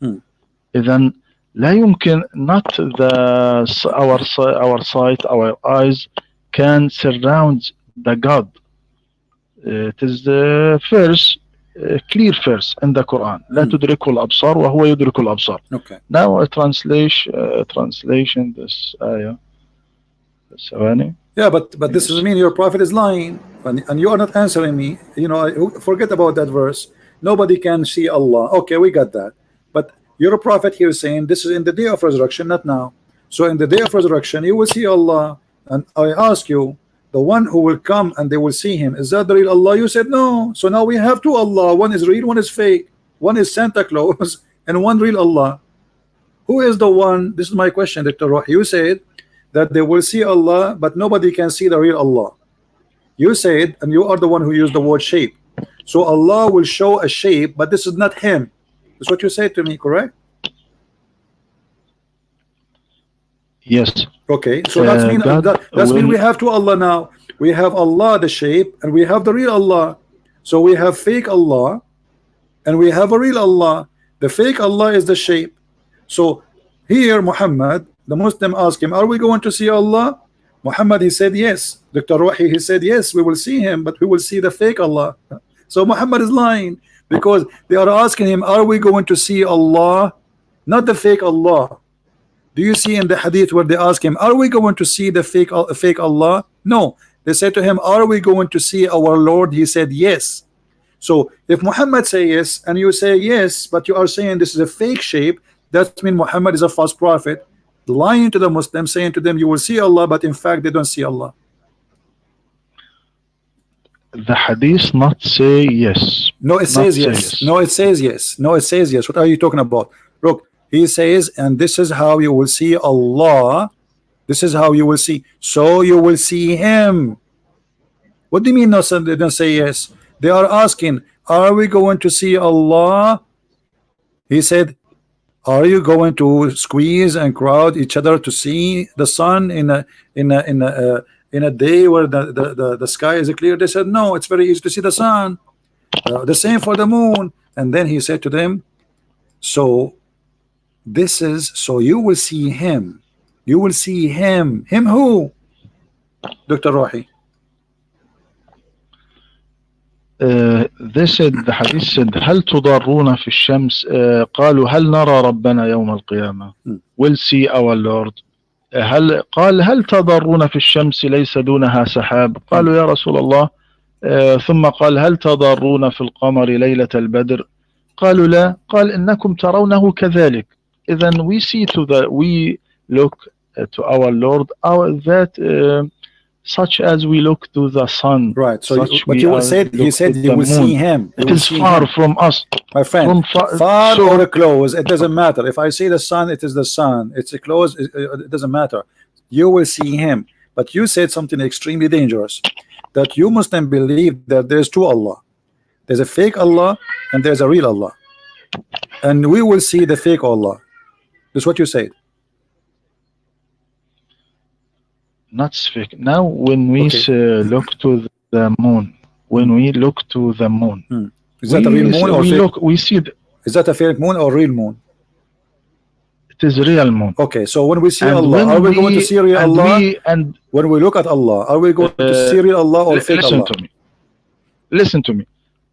إذن لا يمكن, not our sight, our eyes can surround the God. It is the first clear verse in the Quran. لا تدركه الأبصار وهو يدرك الأبصار. Okay. Now a translation this ayah. ثواني. Yeah, but this doesn't mean your prophet is lying, and you are not answering me. You know, forget about that verse. Nobody can see Allah. Okay, we got that. But your prophet here is saying this is in the day of resurrection, not now. So in the day of resurrection, you will see Allah. And I ask you, the one who will come and they will see him, is that the real Allah? You said no. So now we have two Allah. One is real, one is fake. One is Santa Claus, and one real Allah. Who is the one? This is my question, Dr. Rohi. You said that they will see Allah, but nobody can see the real Allah. You said, and you are the one who used the word shape. So Allah will show a shape, but this is not him. That's what you said to me, correct? Yes. Okay, so that's mean we have two Allah now. We have Allah the shape, and we have the real Allah. So we have fake Allah, and we have a real Allah. The fake Allah is the shape. So here Muhammad, the Muslim asked him, are we going to see Allah? Muhammad, he said yes. Dr. Rohi, he said yes, we will see him, but we will see the fake Allah. So Muhammad is lying, because they are asking him, are we going to see Allah, not the fake Allah? Do you see in the hadith where they ask him, are we going to see the fake Allah? No, they said to him, are we going to see our Lord? He said yes. So if Muhammad say yes and you say yes, but you are saying this is a fake shape, that means Muhammad is a false prophet, lying to the Muslims, saying to them you will see Allah, but in fact they don't see Allah. The hadith not say yes. No, it says yes. No, it says yes. No, it says yes. What are you talking about? Look, he says, and this is how you will see Allah. This is how you will see. So you will see him. What do you mean? No, they don't say yes. They are asking, are we going to see Allah? He said, are you going to squeeze and crowd each other to see the sun in a day where the sky is clear? They said no, it's very easy to see the sun. The same for the moon. And then he said to them, so this is, so you will see him. You will see him. Him who? Dr. Rohi. They said, the hadith said, هل تضارون في الشمس قالوا هل نرى ربنا يوم القيامة. We'll see our Lord. قال هل تضارون في الشمس ليس دونها سحاب. قالوا يا رسول الله. ثم قال هل تضارون في القمر ليلة البدر. قالوا لا. قال إنكم ترونه كذلك. إذن we look to our Lord such as we look to the sun. Right. So he said you will see him. It is far from us. My friend, far or close, it doesn't matter. If I see the sun, it is the sun. It's close, it doesn't matter. You will see him. But you said something extremely dangerous, that you Muslim believe that there's two Allah. There's a fake Allah and there's a real Allah. And we will see the fake Allah. That's what you said. Not fake. Now when we look to the moon, is that a real moon or fake? We see is that a fake moon or real moon? It is real moon. Okay, so when we see Allah, are we going to see real Allah? And when we look at Allah, are we going to see real Allah or fake Allah? Listen to me.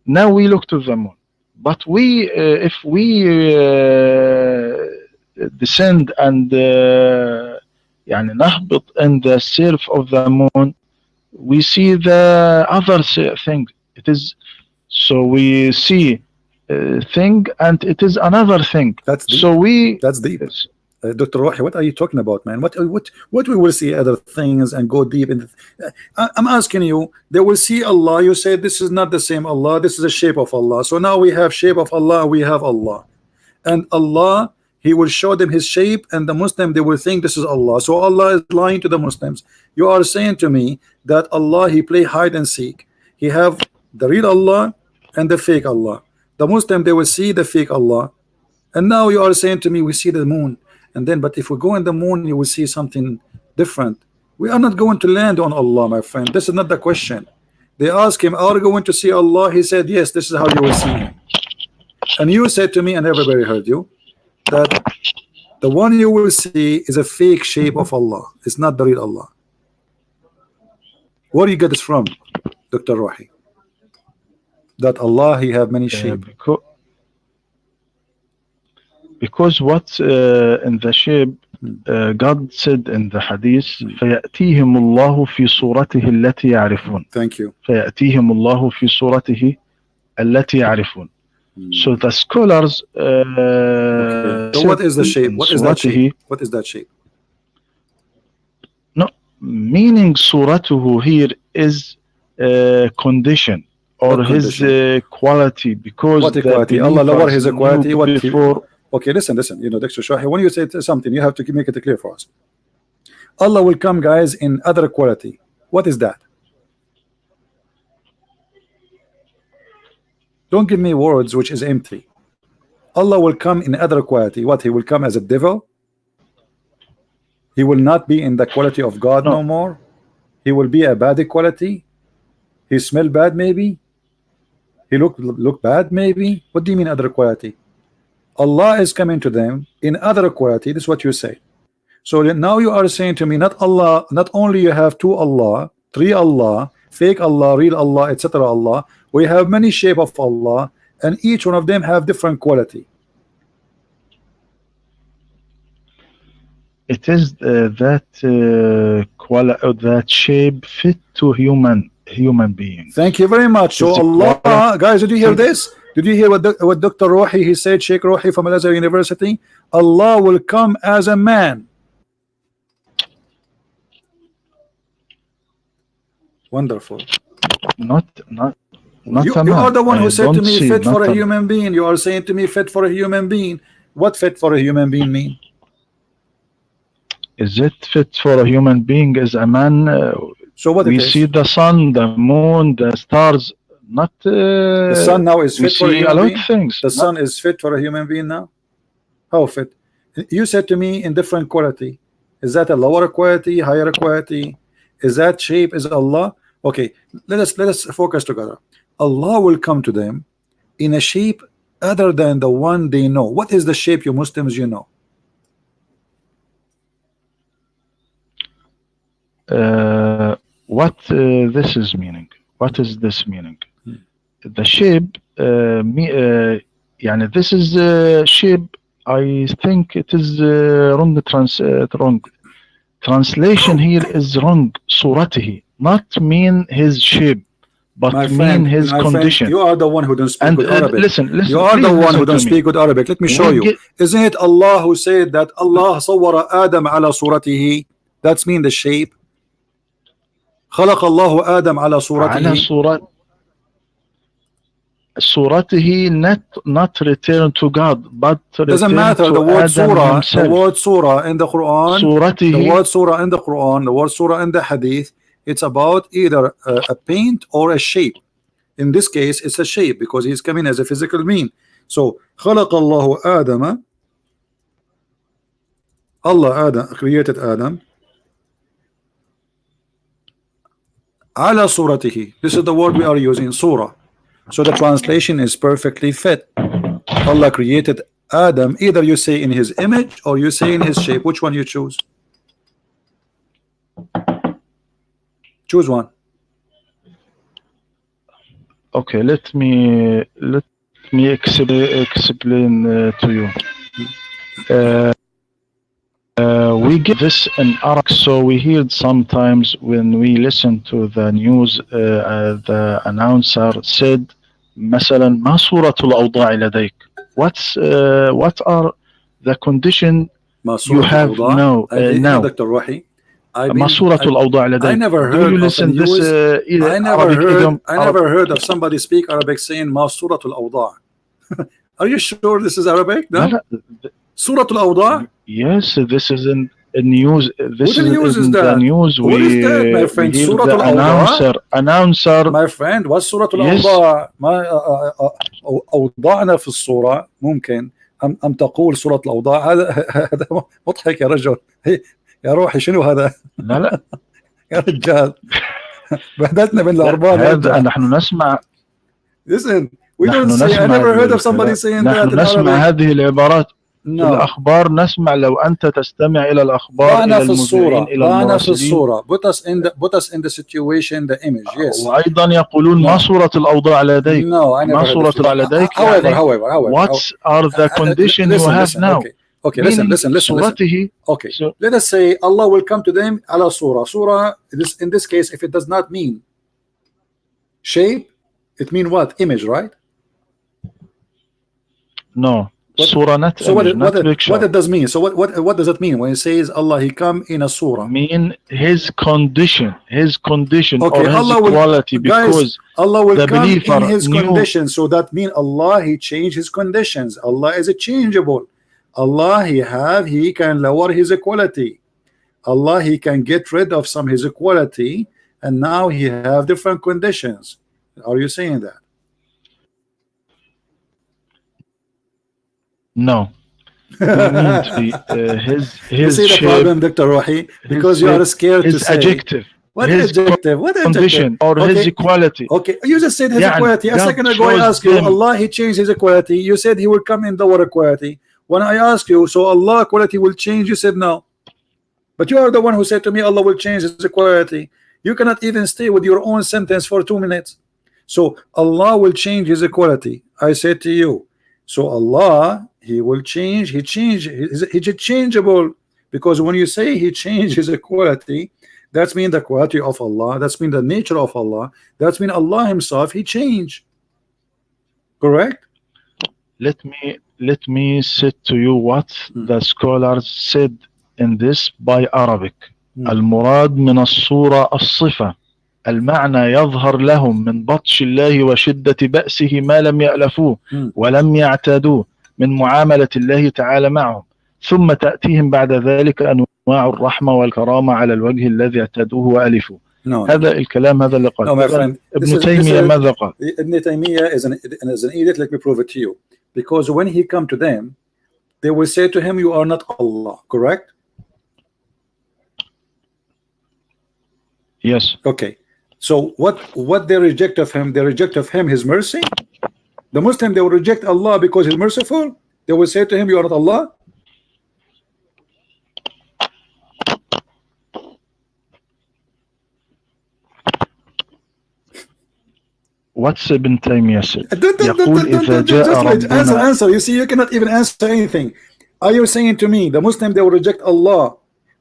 Now we look to the moon, but if we descend and يعني نهبط in the surf of the moon, we see the other thing. It is, so we see thing and it is another thing. That's deep. That's deep. Dr. Rohi, what are you talking about, man? What we will see other things and go deep in I'm asking you, they will see Allah. You say this is not the same Allah, this is a shape of Allah. So now we have shape of Allah, we have Allah, and Allah, he will show them his shape, and the Muslim, they will think this is Allah. So Allah is lying to the Muslims. You are saying to me that Allah, he play hide and seek. He have the real Allah and the fake Allah. The Muslim, they will see the fake Allah. And now you are saying to me we see the moon, and then but if we go in the moon you will see something different. We are not going to land on Allah, my friend. This is not the question. They asked him, are you going to see Allah? He said yes, this is how you will see him. And you said to me, and everybody heard you, that the one you will see is a fake shape of Allah. It's not the real Allah. Where do you get this from, Dr. Rohi? that Allah he have many shape? Because what in the shape God said in the hadith فيأتيهم الله في صورته التي يعرفون. Thank you. فيأتيهم الله في صورته التي يعرفون. So the scholars okay. So what is the shape? What is that shape? What is that shape? No, meaning suratuhu here is condition or his quality, because what equality? Allah lower his equality. What before? Okay, listen. You know, Dr. Shahi, when you say something, you have to make it clear for us. Allah will come, guys, in other quality. What is that? Don't give me words which is empty. Allah will come in other quality. What? He will come as a devil? He will not be in the quality of God no more. He will be a bad quality. He smell bad maybe. He look bad maybe. What do you mean other quality? Allah is coming to them in other quality. This is what you say. So now you are saying to me, not Allah, not only you have two Allah, three Allah, fake Allah, real Allah, etc. Allah. We have many shape of Allah, and each one of them have different quality. It is that shape fit to human beings. Thank you very much. So Allah, guys, did you hear this? Did you hear what Dr. Rohi he said? Sheikh Rohi from Al-Azhar University. Allah will come as a man. Wonderful. Not you are the one who said to me fit for a human being. You are saying to me fit for a human being. What fit for a human being mean? Is it fit for a human being as a man? So what we see the sun, the moon, the stars. Not the sun now is fit for a human being. Things. The sun is fit for a human being now. How fit? You said to me in different quality. Is that a lower quality, higher quality? Is that shape is Allah? Okay, let us focus together. Allah will come to them in a shape other than the one they know. What is the shape you Muslims you know? What this is meaning? What is this meaning? The shape, يعني this is shape. I think it is wrong. Wrong translation here is wrong. Suratihi, not mean his shape, but mean his condition. Friend, you are the one who don't speak good Arabic. Listen. You are the one who don't speak good Arabic. Let me show you. Isn't it Allah who said that Allah صور آدم على صورته? That's mean the shape. خلق الله آدم على صورته. صورته not return to God, but doesn't matter. The word surah, the word surah in the Quran, the word surah in the Quran, the word surah in the Hadith, it's about either a paint or a shape. In this case, it's a shape because he's coming as a physical mean. So خلق الله آدم, Allah created Adam على صورته. This is the word we are using, surah. So the translation is perfectly fit. Allah created Adam, either you say in his image or you say in his shape. Which one you choose? Choose one. Okay, let me explain to you. We get this in Arabic, so we hear sometimes when we listen to the news, the announcer said, مثلا ما صورة الأوضاع لديك? What are the condition you have now? Now, Dr. Rohi, ما صورة الأوضاع لديك? I never heard of the news. I never heard of somebody speak Arabic saying ما صورة الأوضاع. Are you sure this is Arabic? No? صورة الأوضاع? Yes, this is in news. This is in the news. What is that, my friend? سورة الأوضاع. Announcer. My friend, what's سورة الأوضاع؟ ما أوضاعنا في الصورة ممكن أم تقول سورة الأوضاع. هذا مضحك يا رجل. يا روحي شنو هذا؟ لا يا رجال بهدلتنا بين الأرباب. هذا نحن نسمع. Listen, we don't say. I never heard of somebody saying that. نحن نسمع هذه العبارات. في No. الأخبار نسمع، لو أنت تستمع إلى الأخبار، ضعنا إلى في المذيعين، الصورة، إلى ضعنا في المراسلين. الصورة. Put us in the situation, the image. Yes. وأيضا يقولون ما No. صورة الأوضاع لديك. No, I ما never heard صورة this. الأوضاع لديك However, يعني what are the condition you have listen. now, Okay. meaning Listen. صورته. Okay. So, Let us say Allah will come to them على صورة. صورة, in this case, if it does not mean shape, it mean what? Image, right? no, What? صورة not So image, not what picture. it does mean? So what does it mean when it says Allah he come in a surah? Mean his condition Okay, or his Allah will, quality, guys, because Allah will the come in believer his knew. conditions. So that means Allah he changed his conditions. Allah is a changeable. Allah he can lower his equality. Allah he can get rid of some his equality, and now he have different conditions. Are you saying that? No, we mean You his see the shape, problem, Dr. Rohi, because his you are scared to his say adjective, what his adjective? What adjective? condition, or his Okay, equality. okay. You just said his يعني equality. A God second ago I chose asked you, them. Allah he changed his equality. You said he will come in lower equality. When I asked you, so Allah equality will change, you said no. But you are the one who said to me Allah will change his equality. You cannot even stay with your own sentence for 2 minutes. So Allah will change his equality. I said to you, so Allah he will change, he's changeable, because when you say he changed his equality, that's mean the quality of Allah, that's mean the nature of Allah, that's mean Allah himself he changed. Correct? Let me say to you what the scholars said in this by Arabic. المراد من الصورة الصفة، المعنى يظهر لهم من بطش الله وشدة بأسه ما لم يألفوه ولم يعتادوه من معاملة الله تعالى معهم، ثم تأتيهم بعد ذلك أنواع الرحمة والكرامة على الوجه الذي اعتادوه وألفوه. هذا الكلام، هذا اللي قال. No, my friend, ابن تيمية ماذا قال؟ Ibn Taymiyyah is an idiot. Let me prove it to you. Because when he come to them, they will say to him, you are not Allah, correct? Yes. Okay. So what they reject of him? They reject of him his mercy. The Muslim, they will reject Allah because he's merciful. They will say to him, you are not Allah. What's Ibn Taymiyyah said? يقول إذا جاء ربنا. Answer. You see, you cannot even answer anything. Are you saying to me the Muslim they will reject Allah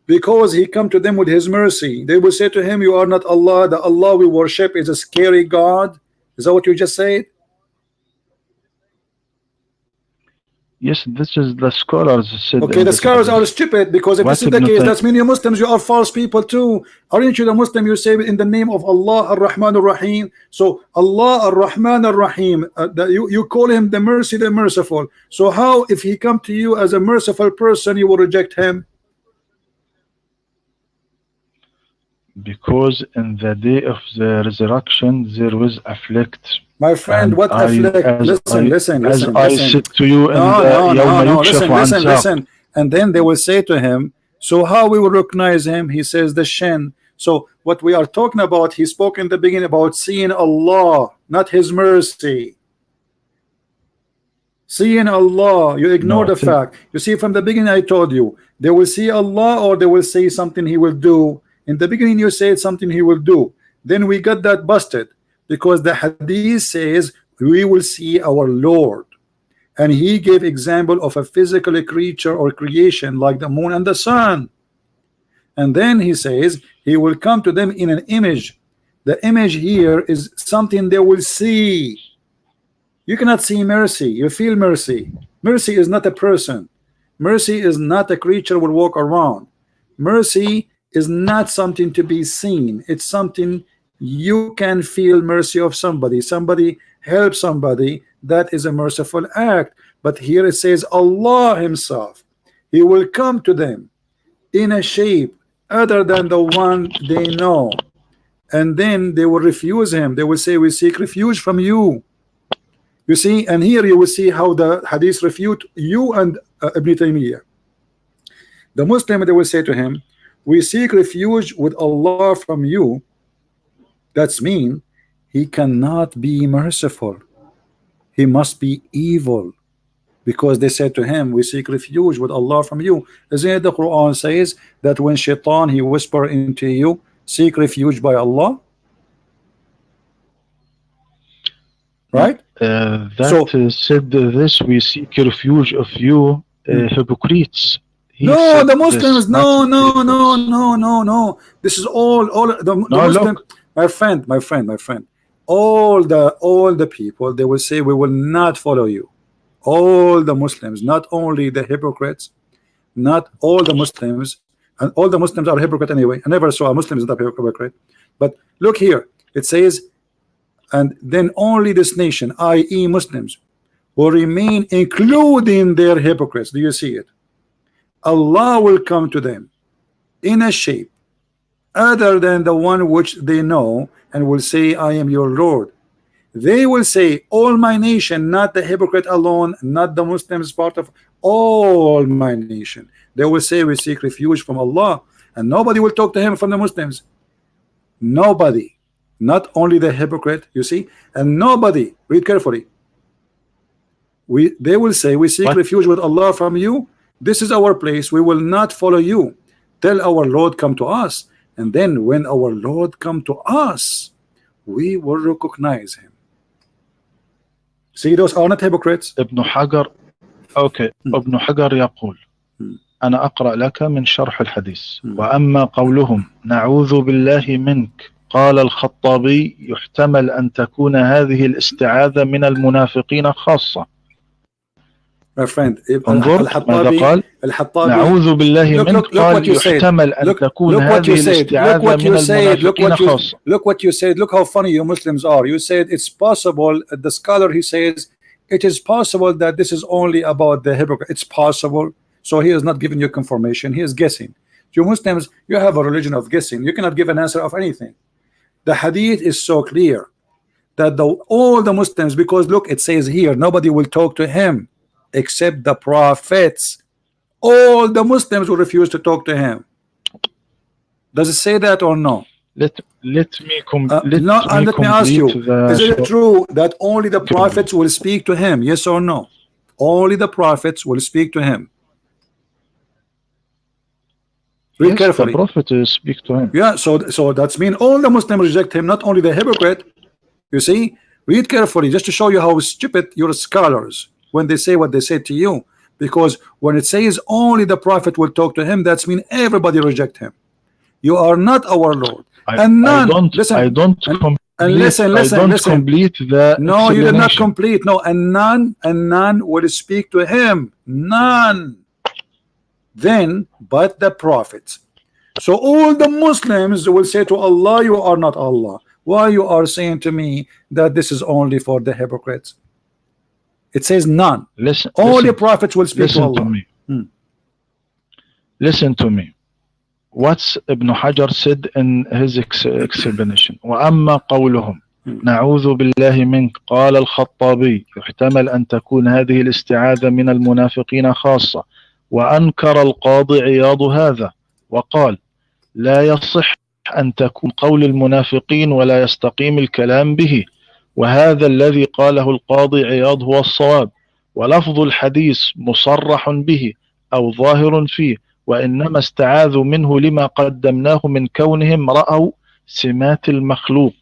because he come to them with his mercy? They will say to him, you are not Allah. The Allah we worship is a scary God. Is that what you just said? Yes, this is the scholars said. Okay, the scholars are stupid, because if this is the case, that means you Muslims, you are false people too. Aren't you the Muslim? You say in the name of Allah Ar-Rahman Ar-Rahim. So Allah Ar-Rahman Ar-Rahim, you call him the mercy, the merciful. So how, if he come to you as a merciful person, you will reject him? Because in the day of the resurrection there was afflict. My friend, what afflict? Listen. As I said to you, no. Listen. And then they will say to him, so how we will recognize him? He says the shin. So what we are talking about, he spoke in the beginning about seeing Allah, not his mercy. Seeing Allah, you ignore the fact. You see, from the beginning I told you, they will see Allah or they will say something he will do. In the beginning you said something he will do. Then we got that busted, because the hadith says we will see our Lord, and he gave example of a physical creature or creation like the moon and the sun. And then he says he will come to them in an image. The image here is something they will see. You cannot see mercy, you feel mercy. Mercy is not a person. Mercy is not a creature will walk around. Mercy is not something to be seen. It's something you can feel mercy of somebody. Somebody helps somebody, that is a merciful act. But here it says Allah himself, he will come to them in a shape other than the one they know, and then they will refuse him. They will say, we seek refuge from you. You see, and here you will see how the hadith refute you and Ibn Taymiyyah. The Muslim, they will say to him, we seek refuge with Allah from you. That's mean he cannot be merciful. He must be evil, because they said to him, we seek refuge with Allah from you. Isn't it the Quran says that when shaitan he whisper into you, seek refuge by Allah, No, right? that So said this, we seek refuge of you, hypocrites. He no, said the this, Muslims, not no, no, no, believers. no, no, no. This is all the No, Muslim, look, my friend. All the people, they will say we will not follow you. All the Muslims, not only the hypocrites, not all the Muslims, and all the Muslims are hypocrite anyway. I never saw a Muslim is not a hypocrite. But look here, it says, and then only this nation, i.e. Muslims, will remain, including their hypocrites. Do you see it? Allah will come to them in a shape other than the one which they know, and will say, I am your Lord. They will say, all my nation, not the hypocrite alone, not the Muslims part of all my nation. They will say, we seek refuge from Allah, and nobody will talk to him from the Muslims. Nobody, not only the hypocrite, you see, and nobody, read carefully, they will say, we seek what? refuge with Allah from you. This is our place, we will not follow you. Tell our Lord come to us, and then when our Lord come to us, we will recognize him. See, those are not hypocrites. ابن حجر أوكي ابن حجر يقول أنا أقرأ لك من شرح الحديث وأما قولهم نعوذ بالله منك قال الخطابي يحتمل أن تكون هذه الاستعاذة من المنافقين خاصة. My friend, انظر ماذا قال نعوذ بالله منك قال يحتمل أن تكون هذه الاستعاذة من المنافقين خاصة. Look what you said. Look how funny you Muslims are. You said it's possible. The scholar, he says it is possible that this is only about the hypocrite. It's possible. So he is not giving you confirmation. He is guessing. You Muslims, you have a religion of guessing. You cannot give an answer of anything. The hadith is so clear that all the Muslims, because look, it says here, nobody will talk to him except the prophets. All the Muslims will refuse to talk to him. Does it say that or no? Let me ask you, is it true that only the prophets will speak to him? Yes or no? Only the prophets will speak to him. Read yes, carefully. The prophet speak to him. Yeah, so that's mean all the Muslims reject him, not only the hypocrite. You see, read carefully just to show you how stupid your scholars when they say what they say to you. Because when it says only the prophet will talk to him, that's mean everybody reject him. You are not our Lord. And none. I don't complete the no, you did not complete. No, and none will speak to him. None. Then but the prophets. So all the Muslims will say to Allah, you are not Allah. Why you are saying to me that this is only for the hypocrites? It says none. Only prophets will speak to Allah. Listen to me. What Ibn Hajar said in his explanation. وأما قولهم نعوذ بالله منك قال الخطابي يحتمل أن تكون هذه الاستعاذة من المنافقين خاصة. وأنكر القاضي عياض هذا وقال لا يصح أن تكون قول المنافقين ولا يستقيم الكلام به. وهذا الذي قاله القاضي عياض هو الصواب. ولفظ الحديث مصرح به أو ظاهر فيه. وإنما استعاذوا منه لما قدمناه من كونهم رأوا سمات المخلوق.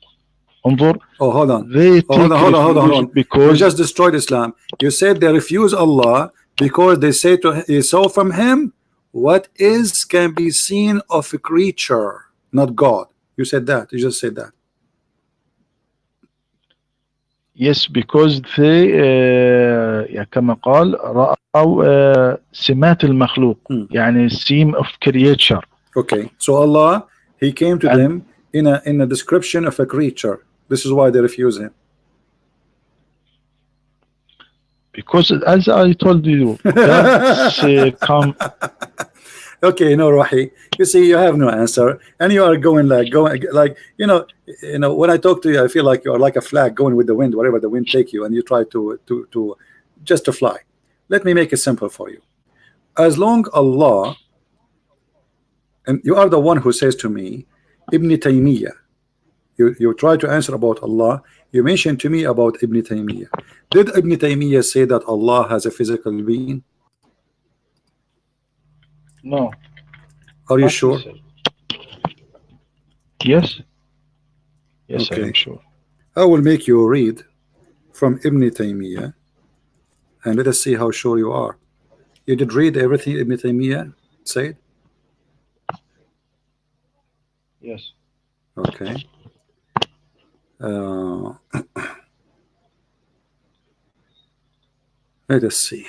انظر. Oh, hold on. Hold on. Because you just destroyed Islam. You said they refuse Allah because they saw from him what can be seen of a creature, not God. You said that. You just said that. Yes, because they كما قال رأوا سمات المخلوق يعني seam of creature. Okay, so Allah, he came to them in a description of a creature. This is why they refuse him. Because as I told you, that's come. Okay, no, Rohi, you see, you have no answer, and you are going like you know when I talk to you, I feel like you are like a flag going with the wind, wherever the wind take you, and you try to just to fly. Let me make it simple for you. As long Allah, and you are the one who says to me, Ibn Taymiyyah, You try to answer about Allah. You mentioned to me about Ibn Taymiyyah. Did Ibn Taymiyyah say that Allah has a physical being? No, Are you what he sure? said. Yes, yes, I am Okay. sure. I will make you read from Ibn Taymiyyah, and let us see how sure you are. You did read everything Ibn Taymiyyah said? Yes. Okay. Uh, let us see.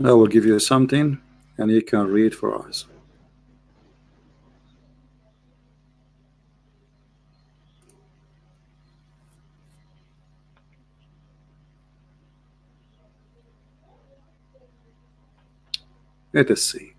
I will give you something, and you can read for us. Let us see.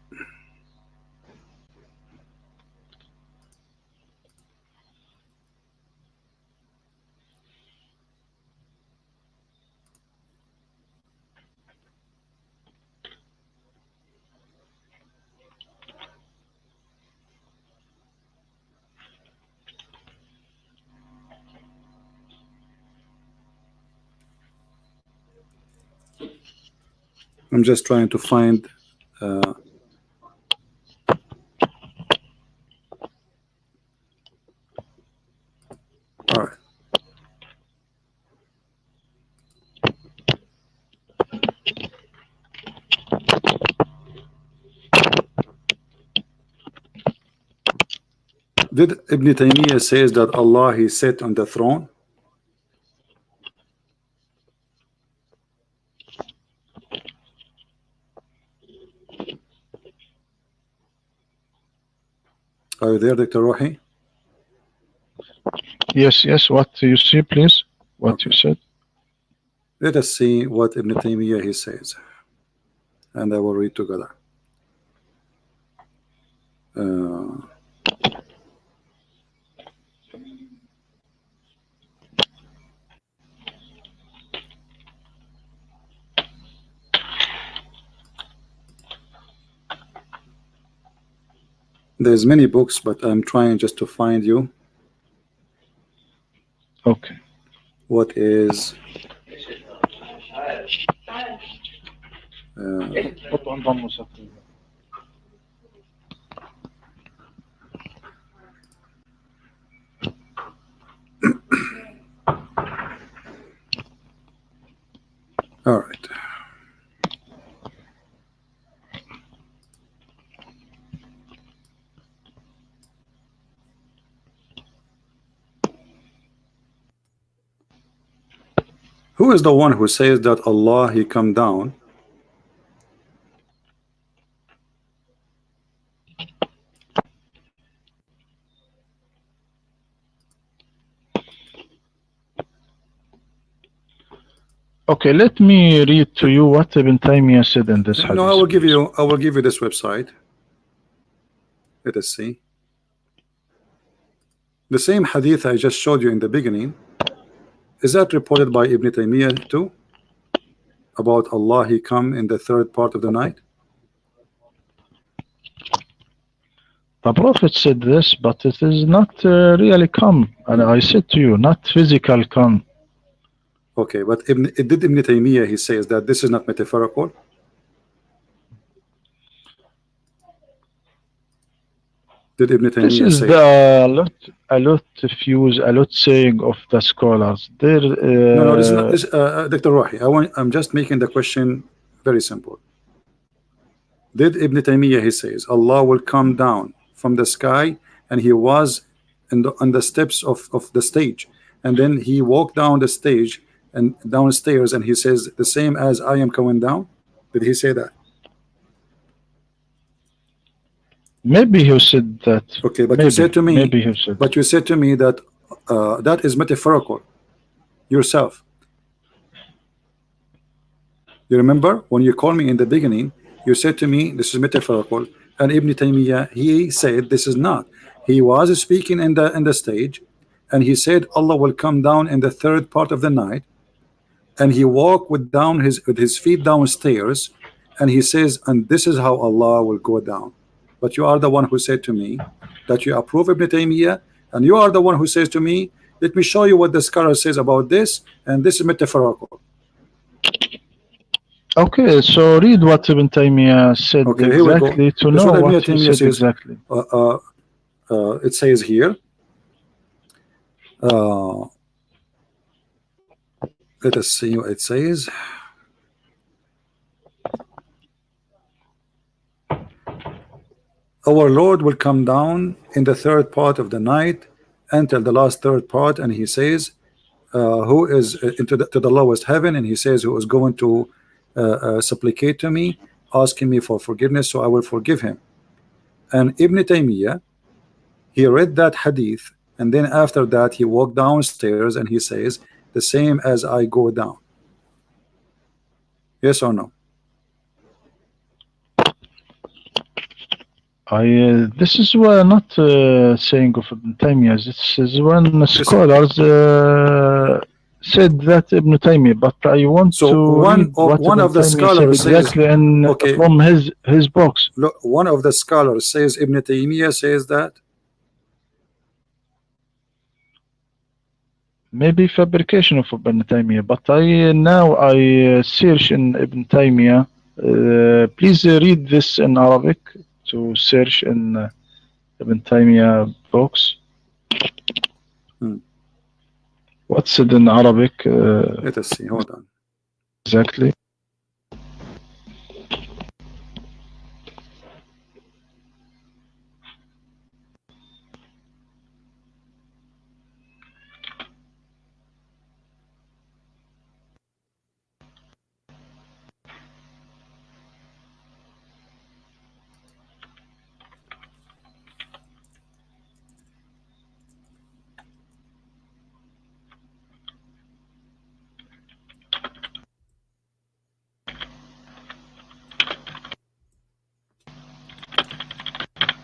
I'm just trying to find. Uh, all right. Did Ibn Taymiyyah says that Allah He sat on the throne? Are you there, Dr. Rohi? Yes, yes. What you see, please? What Okay. you said? Let us see what Ibn Taymiyyah he says, and I will read together. Uh, there's many books, but I'm trying just to find you Okay. what is. Uh, all right. Who is the one who says that Allah He come down? Okay, let me read to you what Ibn Taymiyyah said in this hadith. No, I will give please. you. I will give you this website. Let us see. The same hadith I just showed you in the beginning. Is that reported by Ibn Taymiyyah too? About Allah He come in the third part of the night? The Prophet said this, but it is not really come. And I said to you, not physical come. Okay, but did Ibn Taymiyyah he says that this is not metaphorical? Did Ibn This Taymiyyah is say? a lot views, a lot saying of the scholars. There, No, this is not. This, Dr. Rohi, I'm just making the question very simple. Did Ibn Taymiyyah he says Allah will come down from the sky, and he was on the steps of the stage, and then he walked down the stage and downstairs, and he says the same as I am coming down? Did he say that? maybe he said that. Okay, but maybe, you said to me, maybe he said. but you said to me that that is metaphorical yourself. You remember when you called me in the beginning, you said to me this is metaphorical, and Ibn Taymiyyah, he said this is not. He was speaking in the stage, and he said Allah will come down in the third part of the night, and he walked with his feet downstairs, and he says, and this is how Allah will go down. But you are the one who said to me that you approve Ibn Taymiyyah, and you are the one who says to me, let me show you what the scholar says about this, and this is metaphorical. Okay, so read what Ibn Taymiyyah said exactly to know what he said exactly. It says here, let us see what it says. Our Lord will come down in the third part of the night until the last third part, and he says, who is into to the lowest heaven, and he says, who is going to supplicate to me, asking me for forgiveness, so I will forgive him. And Ibn Taymiyyah, he read that hadith, and then after that he walked downstairs and he says, the same as I go down. Yes or no? This is not saying of Ibn Taymiyyah. This is when scholars said that Ibn Taymiyyah, but I want to read what one of the scholars says exactly in, okay, from his books. Look, one of the scholars says Ibn Taymiyyah says that. Maybe fabrication of Ibn Taymiyyah, but I search in Ibn Taymiyyah. Please read this in Arabic to search in Ibn Taymiyyah books. What's it in Arabic? Let us see. Hold on. Exactly.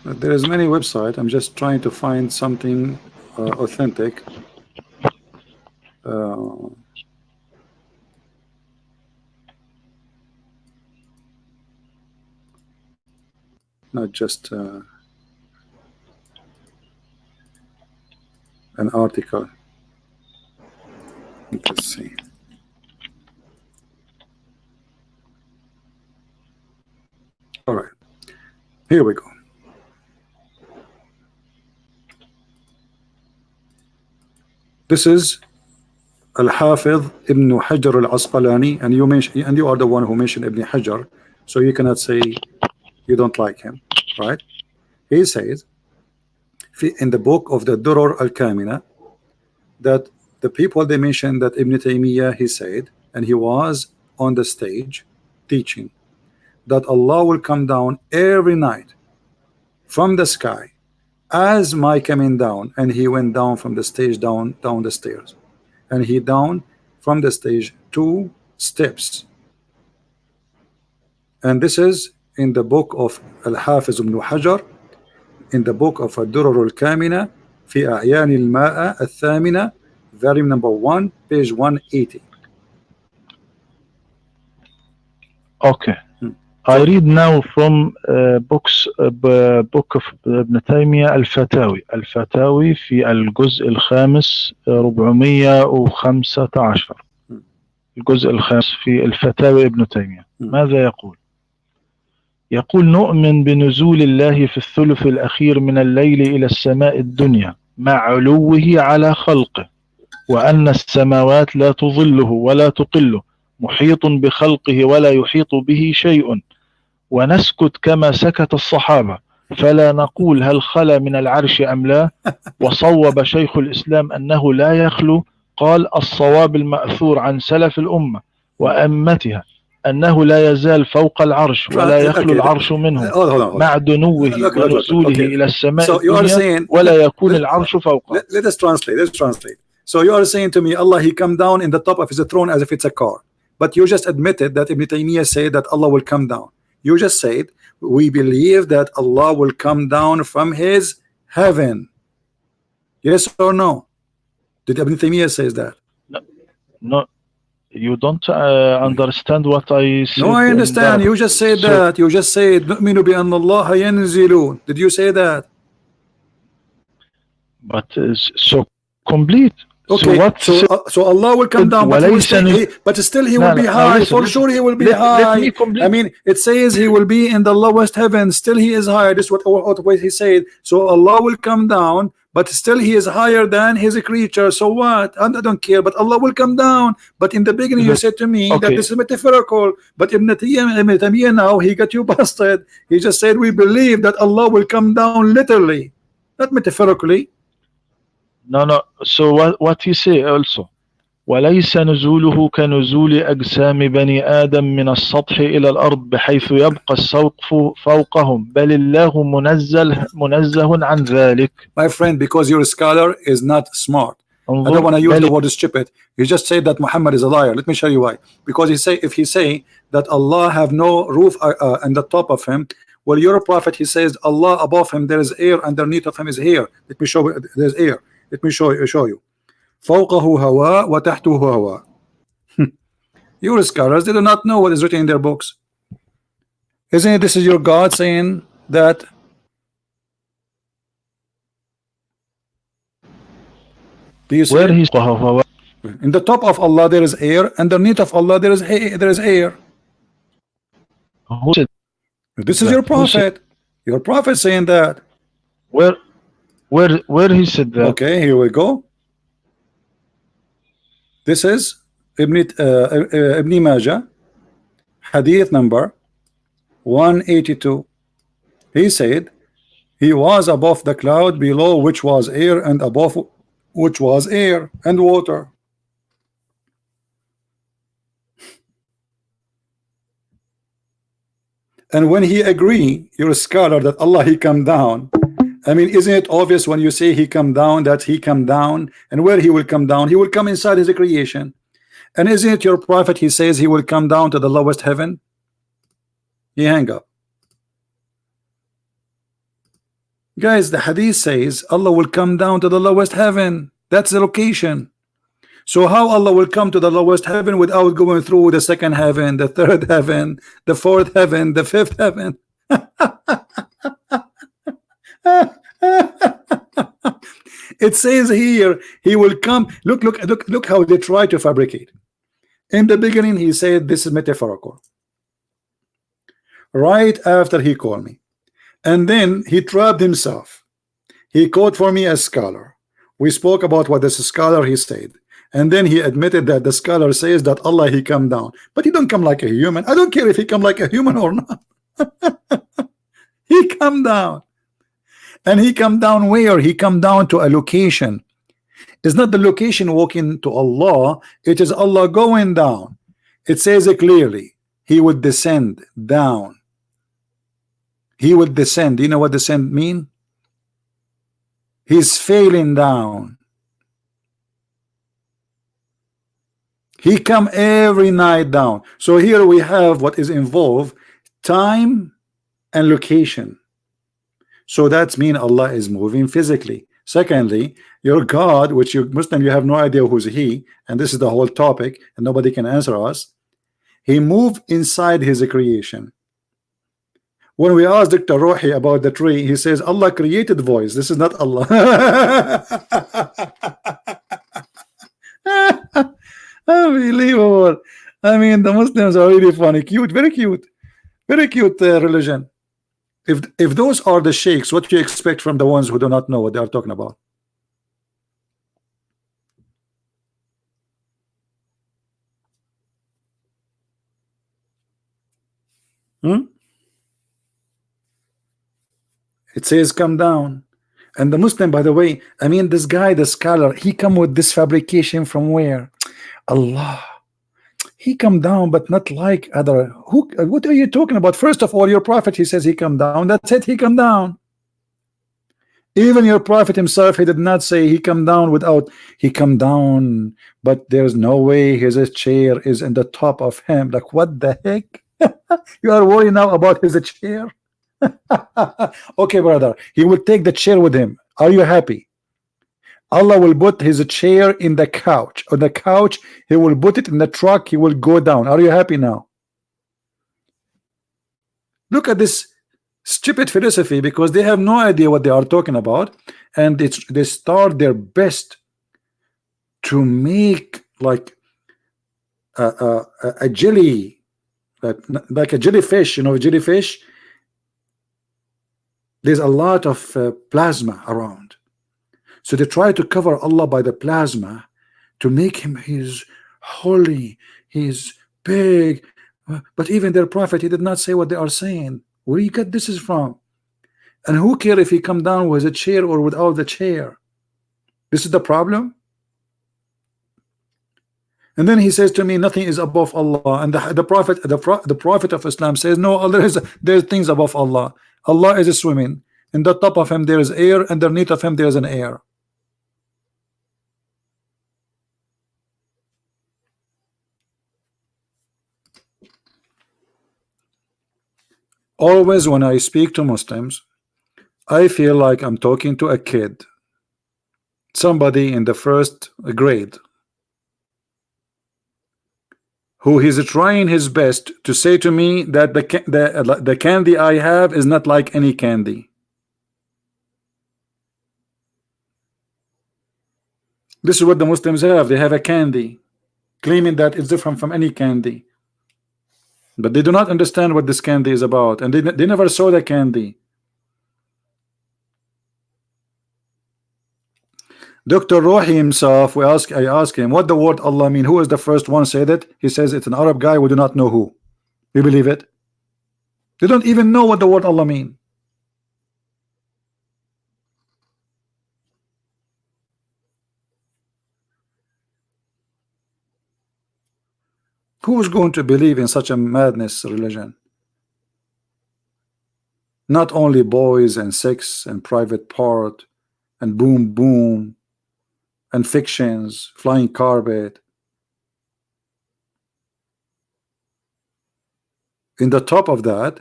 There is many websites. I'm just trying to find something authentic. Not just an article. Let's see. All right. Here we go. This is Al-Hafiz Ibn Hajar Al-Asqalani, and you are the one who mentioned Ibn Hajar, so you cannot say you don't like him, right? He says in the book of the Durar Al-Kamina that the people they mentioned that Ibn Taymiyyah, he said, and he was on the stage teaching that Allah will come down every night from the sky as my coming down, and he went down from the stage down the stairs, and he down from the stage 2 steps. And this is in the book of Al-Hafiz ibn Hajar, in the book of Ad-Durar al-Kamina fi A'yan al-Ma'a al-Thamina, volume number 1, page 180. Okay. I read now from book of ابن تيمية الفتاوي في الجزء الخامس 415. الجزء الخامس في الفتاوي ابن تيمية. ماذا يقول؟ يقول نؤمن بنزول الله في الثلث الأخير من الليل إلى السماء الدنيا مع علوه على خلقه، وأن السماوات لا تظله ولا تقله، محيط بخلقه ولا يحيط به شيء، ونسكت كما سكت الصحابة، فلا نقول هل خلا من العرش أم لا. وصوب شيخ الإسلام أنه لا يخلو، قال الصواب المأثور عن سلف الأمة وأمتها أنه لا يزال فوق العرش ولا يخلو العرش منه مع دنوه ونزوله إلى السماء الدنيا ولا يكون العرش فوقه. Let's translate. So you are saying to me, Allah, he come down in the top of his throne as if it's a car. but you just admitted that Ibn Taymiyyah said that Allah will come down. You just said we believe that Allah will come down from his heaven. Yes or no? Did Ibn Taymiyyah says that? No, no, you don't understand what I said. No, I in understand. You Arabic. just said So, that. You just said نؤمن بأن الله ينزل. Did you say that? but so complete. So Okay, what so Allah will come down, but, وليس but still he No, will be no, high. listen, For listen. sure he will be Let high. me complete. I mean, it says he will be in the lowest heaven. Still he is higher. This is what he said. So Allah will come down, but still he is higher than his creature. So what? I don't care. But Allah will come down. But in the beginning you said to me that Okay. this is metaphorical. But Ibn Taymiyyah now he got you busted. He just said we believe that Allah will come down literally, not metaphorically. No. So what he say also? وليس نزوله كنزول أجسام بني آدم من السطح إلى الأرض بحيث يبقى السقف فوقهم بل الله منزه عن ذلك. My friend, because your scholar is not smart. I don't انظر want to use بل the word stupid. You just say that Muhammad is a liar. Let me show you why. Because if he say that Allah have no roof on the top of him, well, your prophet he says Allah above him there is air, underneath of him is air. Let me show you. There's air. Let me show you. فوقه هواء وتحته هواء. Your scholars they do not know what is written in their books. Isn't it? This is your God saying that. Do you see where it? he هو In the top of Allah there is air, underneath of Allah there is air. who said This is that? your prophet. Your prophet saying that. Where he said that? Okay, here we go. This is Ibn Majah, hadith number 182. He said, he was above the cloud, below which was air, and above which was air and water. And when he agree, you're a scholar, that Allah he come down. I mean, isn't it obvious when you say he come down that he come down, and where he will come down? He will come inside his creation. And isn't it your prophet he says he will come down to the lowest heaven? He hang up. Guys, the hadith says Allah will come down to the lowest heaven. That's the location. So how Allah will come to the lowest heaven without going through the second heaven, the third heaven, the fourth heaven, the fifth heaven? It says here he will come. Look how they try to fabricate. In the beginning he said this is metaphorical. Right after he called me, and then he trapped himself. He called for me as scholar. We spoke about what this scholar he said, and then he admitted that the scholar says that Allah he come down, but he don't come like a human. I don't care if he come like a human or not. He come down. And he come down where? He come down to a location. It's not the location walking to Allah, it is Allah going down. It says it clearly. He would descend down. He would descend. Do you know what descend mean? He's failing down. He come every night down. So here we have what is involved, time and location. So that's mean Allah is moving physically. Secondly, your God, which you Muslim, you have no idea who's he, and this is the whole topic, and nobody can answer us. He moved inside his creation. When we asked Dr. Rohi about the tree, he says Allah created voice. This is not Allah. Unbelievable. I mean, the Muslims are really funny, cute, very cute religion. If those are the sheikhs, what do you expect from the ones who do not know what they are talking about? It says come down. And the Muslim, by the way, I mean this guy, the scholar, he come with this fabrication from where? Allah. He come down, but not like other. What are you talking about? First of all, your prophet, he says he come down. That's it, he come down. Even your prophet himself, he did not say he come down without, he come down, but there's no way his chair is in the top of him. Like, what the heck? You are worried now about his chair? Okay, brother, he will take the chair with him. Are you happy? Allah will put his chair in the couch. On the couch, he will put it in the truck, he will go down. Are you happy now? Look at this stupid philosophy, because they have no idea what they are talking about, and they start their best to make like a jelly, like a jellyfish. You know, jellyfish, there's a lot of plasma around, so they try to cover Allah by the plasma to make him, he's holy, he's big. But even their prophet, he did not say what they are saying. Where you get this is from? And who care if he come down with a chair or without the chair? This is the problem. And then he says to me, nothing is above Allah. And the prophet of Islam says, no, there's things above Allah. Allah is swimming. In the top of him there is air, and underneath of him there is an air. Always when I speak to Muslims, I feel like I'm talking to a kid, somebody in the first grade, who is trying his best to say to me that the candy I have is not like any candy. This is what the Muslims have. They have a candy, claiming that it's different from any candy. But they do not understand what this candy is about, and they never saw the candy. Dr. Rohi himself, I ask him, what the word Allah mean? Who is the first one said it? He says it's an Arab guy. We do not know who. We believe it. They don't even know what the word Allah mean. Who is going to believe in such a madness religion? Not only boys and sex and private part and boom boom and fictions, flying carpet. In the top of that,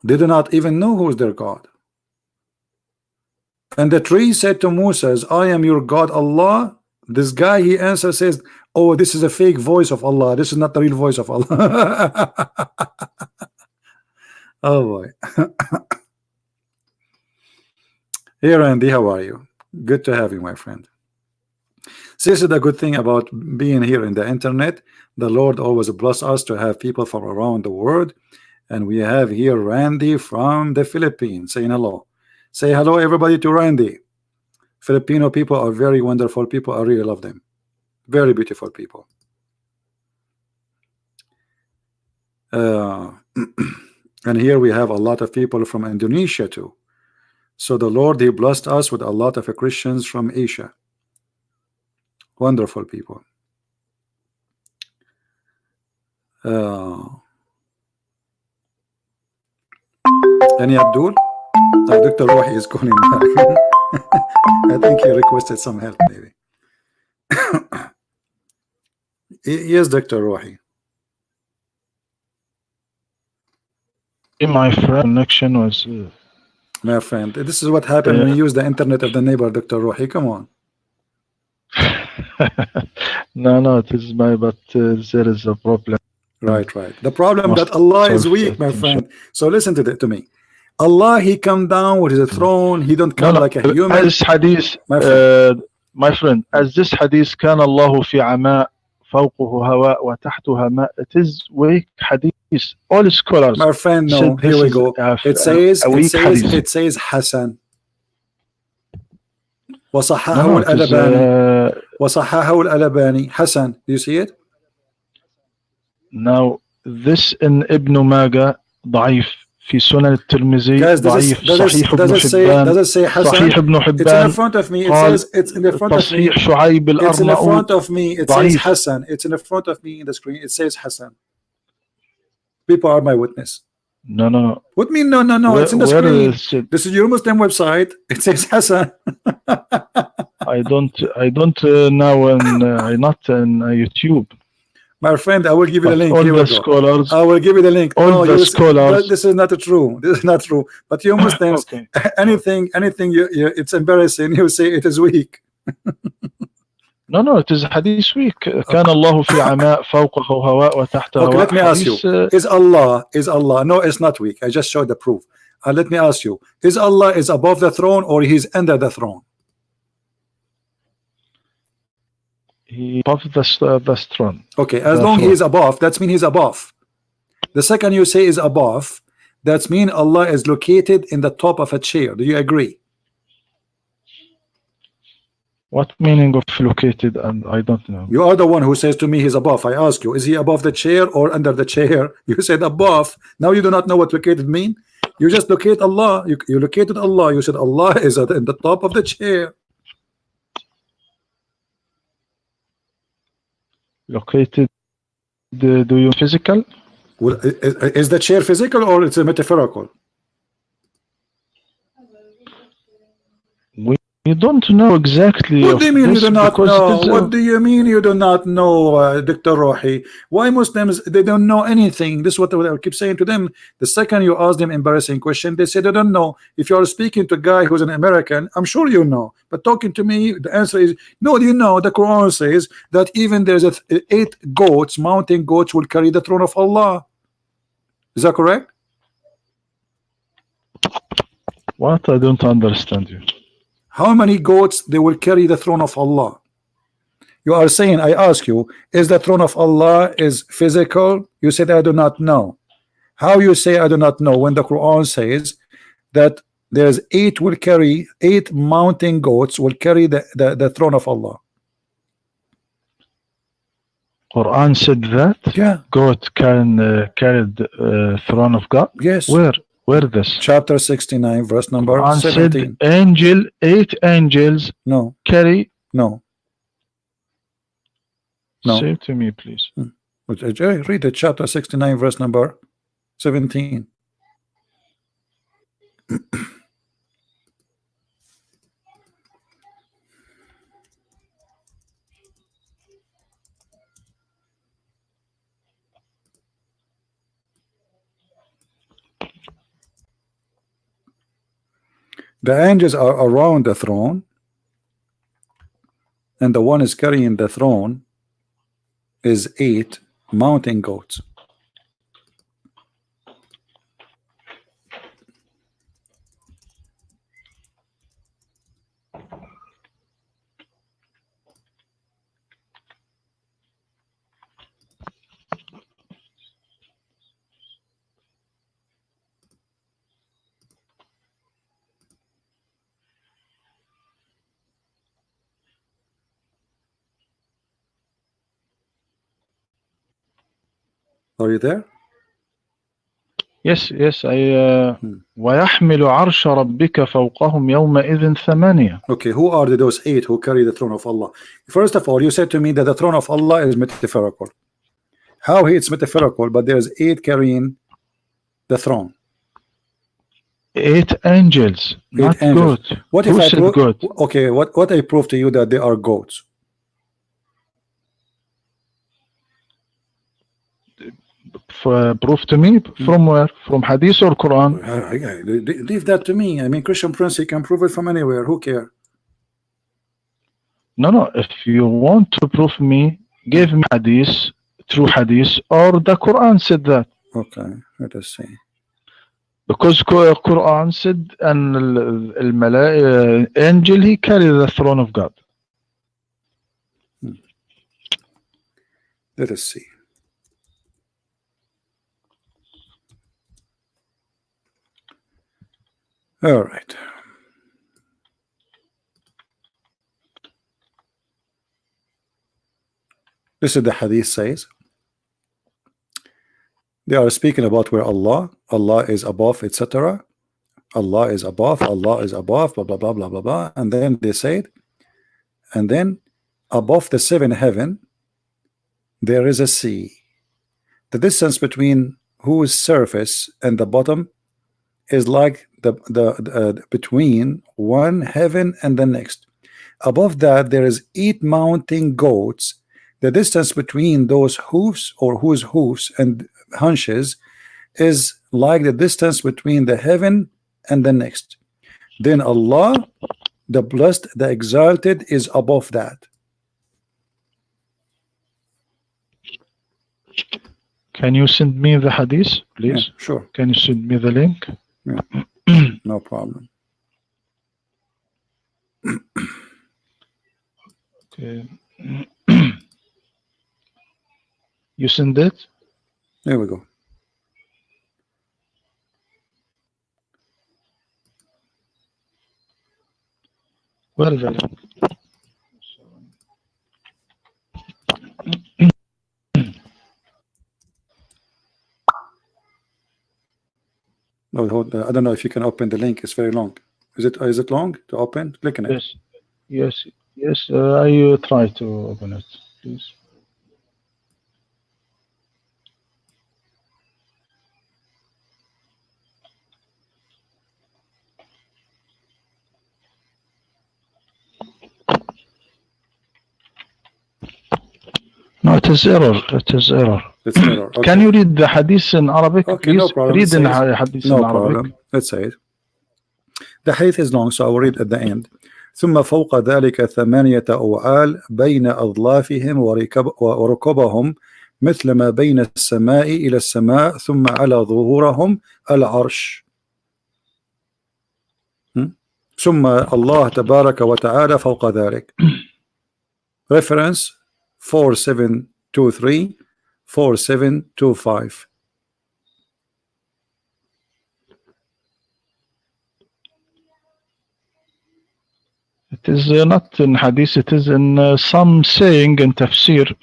they do not even know who is their God. And the tree said to Moses, I am your God Allah. This guy, he answers, says, oh, this is a fake voice of Allah. This is not the real voice of Allah. Oh boy. Hey Randy, how are you? Good to have you, my friend. This is the good thing about being here in the internet. The Lord always bless us to have people from around the world. And we have here Randy from the Philippines saying hello. Say hello everybody to Randy. Filipino people are very wonderful people. I really love them. Very beautiful people. And here we have a lot of people from Indonesia too. So the Lord, he blessed us with a lot of Christians from Asia. Wonderful people. Any Abdul? Dr. Rohi is calling back. I think he requested some help maybe. Yes, Dr. Rohi. My friend, connection was. My friend, this is what happened when you use the internet of the neighbor, Dr. Rohi. Come on. No, it is my, but there is a problem. Right. The problem that Allah is weak, my friend. So listen to me. Allah, he come down with his throne. He don't come like a human. As hadith, my friend, as this hadith, كان الله في عماء فوقه هواء وتحته ماء. It is weak hadith. All scholars. My friend, no. Here we go. It says Hassan. وصححه الألباني. وصححه الألباني. Hassan. Do you see it? Now, this in Ibn Majah ضعيف. في سنن الترمذي ضعيف. صحيح ابن حبان. Does it say Hassan? صحيح ابن حبان. It's in front of me. It says it's in the front of me. تصحيح شعيب الأرناؤوط. It's in the front of me. It says Hassan. It's in the front of me in the screen. It says Hassan. People are my witness. No, no, no. What mean no, no, no? It's in the Where screen. is it? This is your Muslim website. It says Hassan. I don't now not on YouTube. My friend, I will give you the But link. all Here we the go. scholars, I will give you the link. all No, the scholars. this is not true. This is not true. But you Muslims, Okay. anything, it's embarrassing. You say it is weak. No, no, it is hadith week. كان الله في عماء فوقه هواء وتحته Okay, هواء. let me ask you: Hadith, Is Allah? No, it's not weak. I just showed the proof. Let me ask you: Is Allah is above the throne or He's under the throne? he above the throne. Okay, as The long He throne. is above, that means He's above. The second you say is above, that means Allah is located in the top of a chair. Do you agree? What meaning of located? And I don't know. You are the one who says to me He's above. I ask you, is He above the chair or under the chair? You said above. Now you do not know what located mean. You just locate Allah. You located Allah. You said Allah is in the top of the chair. Located. Do you physical? Well, is the chair physical or it's a metaphorical? We don't know exactly. What do you mean you do not know? It is, What do you mean you do not know, Dr. Rohi? Why Muslims, they don't know anything? This is what I keep saying to them. The second you ask them embarrassing question, they say they don't know. If you are speaking to a guy who's an American, I'm sure you know. But talking to me, the answer is no. Do you know the Quran says that even there's 8 goats, mountain goats, will carry the throne of Allah? Is that correct? What? I don't understand you. How many goats they will carry the throne of Allah? You are saying, I ask you, is the throne of Allah is physical? You said I do not know. How you say I do not know when the Quran says that there's 8 mountain goats will carry the throne of Allah? Quran said that? Yeah. God can carry the throne of God? Yes. Where? Where this? Chapter 69, verse number Quran 17. Said 8 angels No. carry. No. No. Say to me, please. Read it, chapter 69, verse number 17. The angels are around the throne, and the one is carrying the throne is 8 mountain goats. Are you there? Yes, yes. ويحمل عرش ربك فوقهم يومئذ ثمانية. Okay, who are those 8 who carry the throne of Allah? First of all, you said to me that the throne of Allah is metaphorical. How it's metaphorical, but there's 8 carrying the throne? 8 angels, 8 not angels. goats. What Who if I said goat? Okay, what I prove to you that they are goats? Proof to me from where? From Hadith or Quran? Leave that to me. I mean, Christian Prince, he can prove it from anywhere. Who cares? No, no. If you want to prove me, give me Hadith, true Hadith, or the Quran said that. Okay, let us see. Because Quran said, and angel he carried the throne of God. Let us see. All right. This is the hadith says. They are speaking about where Allah is above, etc. Allah is above, blah blah blah blah blah blah. And then they said, and then above the 7th heaven there is a sea. The distance between whose surface and the bottom is like the between one heaven and the next. Above that there is 8 mounting goats. The distance between those hoofs, or whose hoofs and hunches, is like the distance between the heaven and the next. Then Allah, the blessed, the exalted, is above that. Can you send me the hadith, please? Yeah, sure. Can you send me the link? Yeah. No problem. Okay. You send it? There we go. Where is the link? No, I don't know if you can open the link. It's very long. Is it long to open? Click on it. Yes. I try to open it, please. No, it is error. It's error. Okay. Can you read the hadith in Arabic, Okay, please? no problem. Read in hadith no in Arabic. problem. Let's say it. The hadith is long, so I will read at the end. ثم فوق ذلك 8 أوعال بين أظلافهم وركبهم مثل ما بين السماء إلى السماء ثم على ظهورهم العرش. ثم الله تبارك وتعالى فوق ذلك. Reference 4723 4725. It is not in hadith, it is in some saying in tafsir.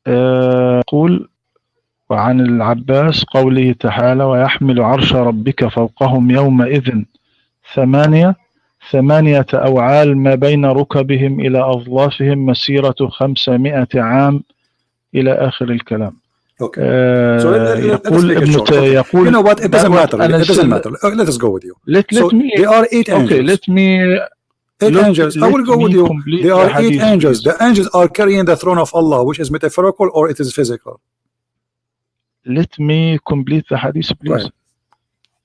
يقول وعن العباس قوله تعالى ويحمل عرش ربك فوقهم يومئذ 8 أوعال ما بين ركبهم إلى أظلافهم مسيرة 500 عام إلى آخر الكلام. Okay. So let's make it short. Okay. يقول you know what? It doesn't matter. It doesn't matter. Let us go with you. Let me. There are 8 angels. Okay. Let me. 8 angels. I will go with you. There are 8 angels. The angels are carrying the throne of Allah, which is metaphorical or it is physical. Let me complete the hadith, please. Right.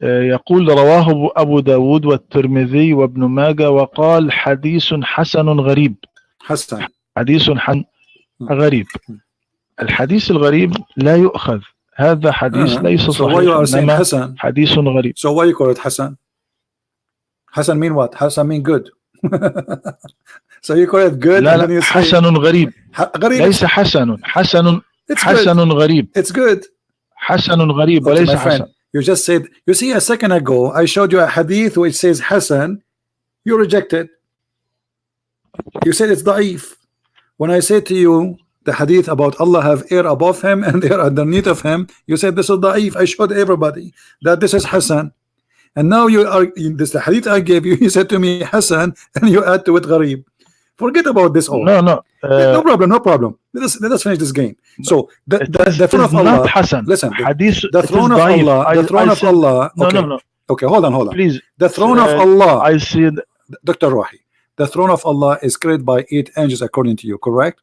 يقول رواه أبو داود والترمذي وابن ماجه وقال حديث حسن غريب. حديث غريب. الحديث الغريب لا يؤخذ. هذا حديث ليس صحيح. حديث غريب. So why you call it Hasan? Hasan mean what? Hasan mean good. So you call it good. لا حسن غريب. ليس حسن. حسن غريب. It's good. حسن غريب وليس حسن. You just said, you see, a second ago I showed you a hadith which says Hasan. You rejected. You said it's da'if. When I said to you the hadith about Allah have air above him and air underneath of him, you said this is da'if. I showed everybody that this is Hasan. And now you are in this, the hadith I gave you, you said to me Hasan, and you add to it Gharib. Forget about this all. No. No problem. Let us finish this game. So the throne of Allah. Listen, the throne of Allah. The throne of Allah. No. Okay, hold on. Please. The throne of Allah. I see. Dr. Rohi, the throne of Allah is created by 8 angels, according to you, correct?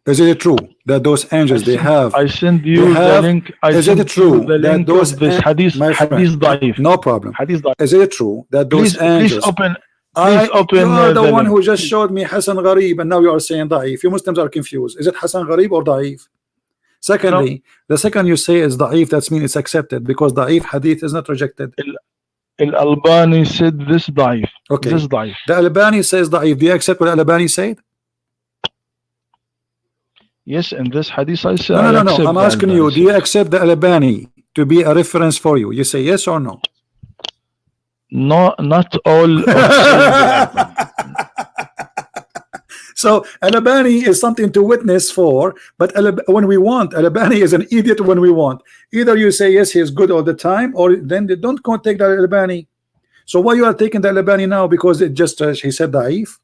Is it true that those angels they have? I send you the link. Is it true that those hadith da'if? No problem. Hadith da'if. Is it true that those angels? Please open. You are the one who just showed me Hasan Gharib, and now you are saying da'if. You Muslims are confused. Is it Hasan Gharib or da'if? Secondly, the second you say is da'if, that means it's accepted because da'if hadith is not rejected. Al-Albani said this da'if. Okay. This da'if. The Albani says da'if. Do you accept what Albani said? Yes, in this hadith I say. No. I'm asking you, do you accept the Albani to be a reference for you? You say yes or no? No, not all. So Albani is something to witness for, but when we want, Albani is an idiot when we want. Either you say yes, he is good all the time, or then they don't take the Albani. So why you are taking the Albani now? Because it just he said da'if.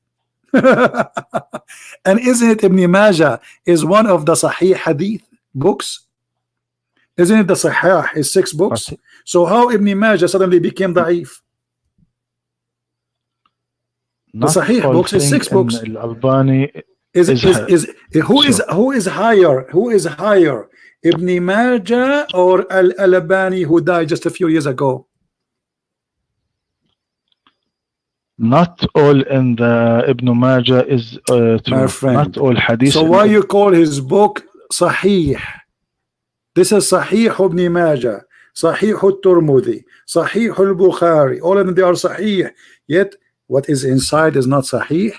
And isn't it Ibn Majah is one of the Sahih hadith books? Isn't it the Sahih is 6 books? But So how Ibn Majah suddenly became da'if? The not Sahih all books is thing 6 in books. Al-Albani Is so who is higher? Who is higher? Ibn Majah or Al-Albani, who died just a few years ago? not all in the Ibn Majah is My true. friend. Not all hadith. So why you call his book Sahih? This is Sahih Ibn Majah, Sahih al-Tirmidhi, Sahih al-Bukhari. All of them, they are Sahih. Yet what is inside is not Sahih.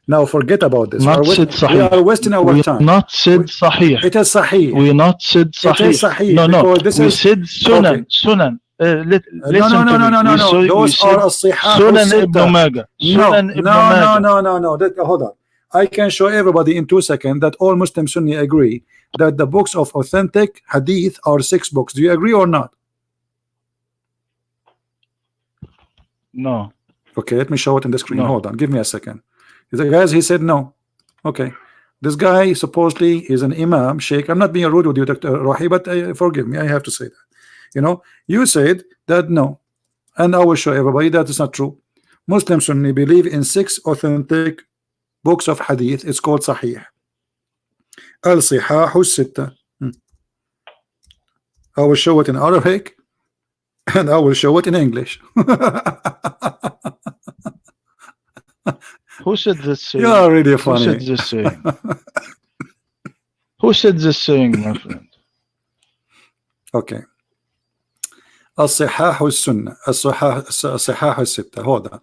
Now forget about this. Not said We are Sahih. wasting our We time. not said Sahih. It is Sahih. We not said It is Sahih. Sahih No, no. because this We is said Sunan. okay. Sunan. Listen No. to me. Those are as-Sihah Sunan al-Sitta. Ibn Majah. Sunan Ibn Majah. No. Hold on. I can show everybody in 2 seconds that all Muslim Sunni agree that the books of authentic hadith are 6 books. Do you agree or not? No. Okay, let me show it in the screen. No. Hold on, give me a second. The guys, he said no. Okay, this guy supposedly is an imam, sheikh. I'm not being rude with you, Dr. Rohi, but forgive me, I have to say that. You know, you said that no, and I will show everybody that is not true. Muslim Sunni believe in 6 authentic books of hadith. It's called Sahih. Al-Sihah al-Sitta. I will show it in Arabic and I will show it in English. Who said this saying? You are really funny. Who said this saying? Who said this saying, my friend? Okay. الصحاح والسنة الصحاح الستة. Hold on.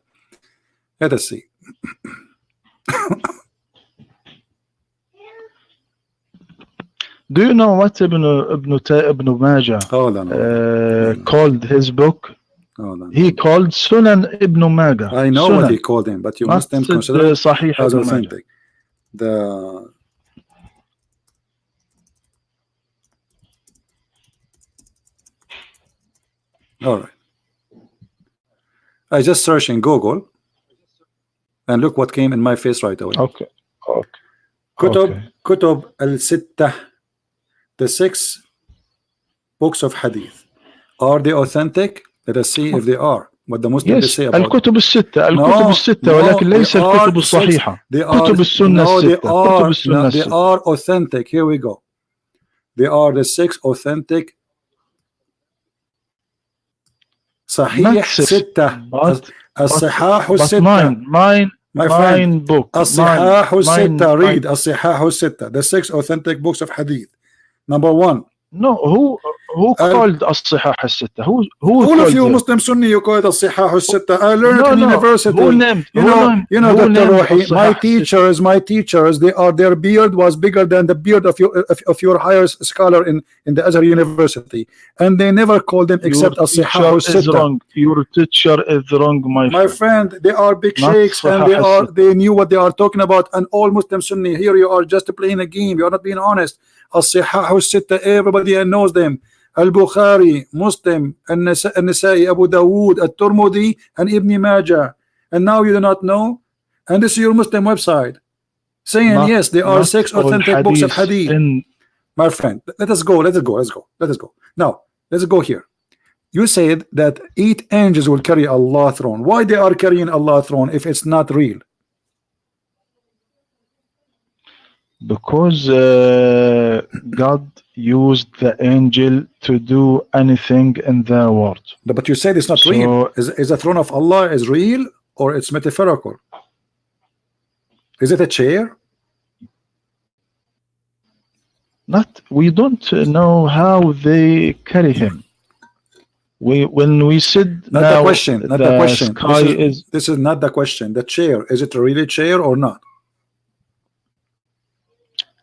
Let us see. Do you know what Ibn Majah called his book? He called Sunan Ibn Majah. I know Sunan. what he called him, but you Not Muslims consider it Sahih as Ibn authentic. All right. I just searched in Google and look what came in my face right away. Okay. Kutub al-Sittah, the 6 books of hadith. Are they authentic? Let us see if they are. What the Muslims say about الكتب الستة الكتب الستة ولكن ليس الكتب الصحيحة. كتب السنة الستة. كتب السنة they are authentic. Here we go. They are the 6 authentic Sahih Sittah. As-Sihah al-Sittah. Mine book. As-Sihah al-Sittah. Read As-Sihah al-Sittah. The 6 authentic books of hadith. Number 1. No, who called as-Sihah al-Sittah? Who all of you it? Muslim Sunni, you call it as-Sihah al-Sittah. I learned it in university. Who named? You know, Dr. Rohi, my teachers, their beard was bigger than the beard of your higher scholar in the Azhar University, and they never called them except as-Sihah al-Sittah. Your teacher is wrong, my friend. They are big sheikhs, and they knew what they are talking about. And all Muslim Sunni, here you are just playing a game. You are not being honest. As-Sihah al-Sittah, everybody knows them. Al-Bukhari, Muslim, An-Nasa'i, Abu Dawood, At-Tirmidhi, and Ibn Majah. And now you do not know? And this is your Muslim website saying yes, there are 6 authentic books of hadith. My friend, let us go. Now, let's go here. You said that 8 angels will carry Allah's throne. Why they are carrying Allah's throne if it's not real? Because God used the angel to do anything in the world. But you said it's not real. Is the throne of Allah is real or it's metaphorical? Is it a chair? We don't know how they carry him. When we said not the question. This is not the question. The chair, is it a really chair or not?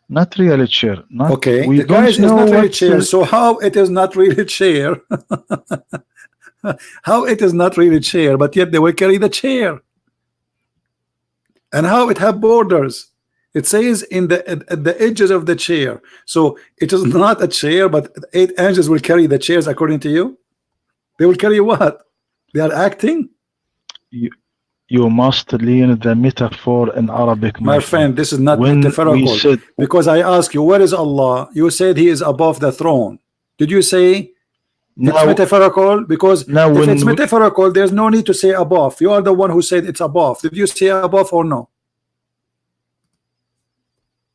Not really chair. Okay, the guys, it's not really chair. So how it is not really chair? How it is not really chair, but yet they will carry the chair? And how it have borders? It says in at the edges of the chair. So it is not a chair, but 8 angels will carry the chairs according to you. They will carry what? They are acting. You must learn the metaphor in Arabic. My friend, this is not metaphorical. Because I ask you, where is Allah? You said He is above the throne. Did you say it's Now, metaphorical? Because now if it's when metaphorical, there's no need to say above. You are the one who said it's above. Did you say above or no?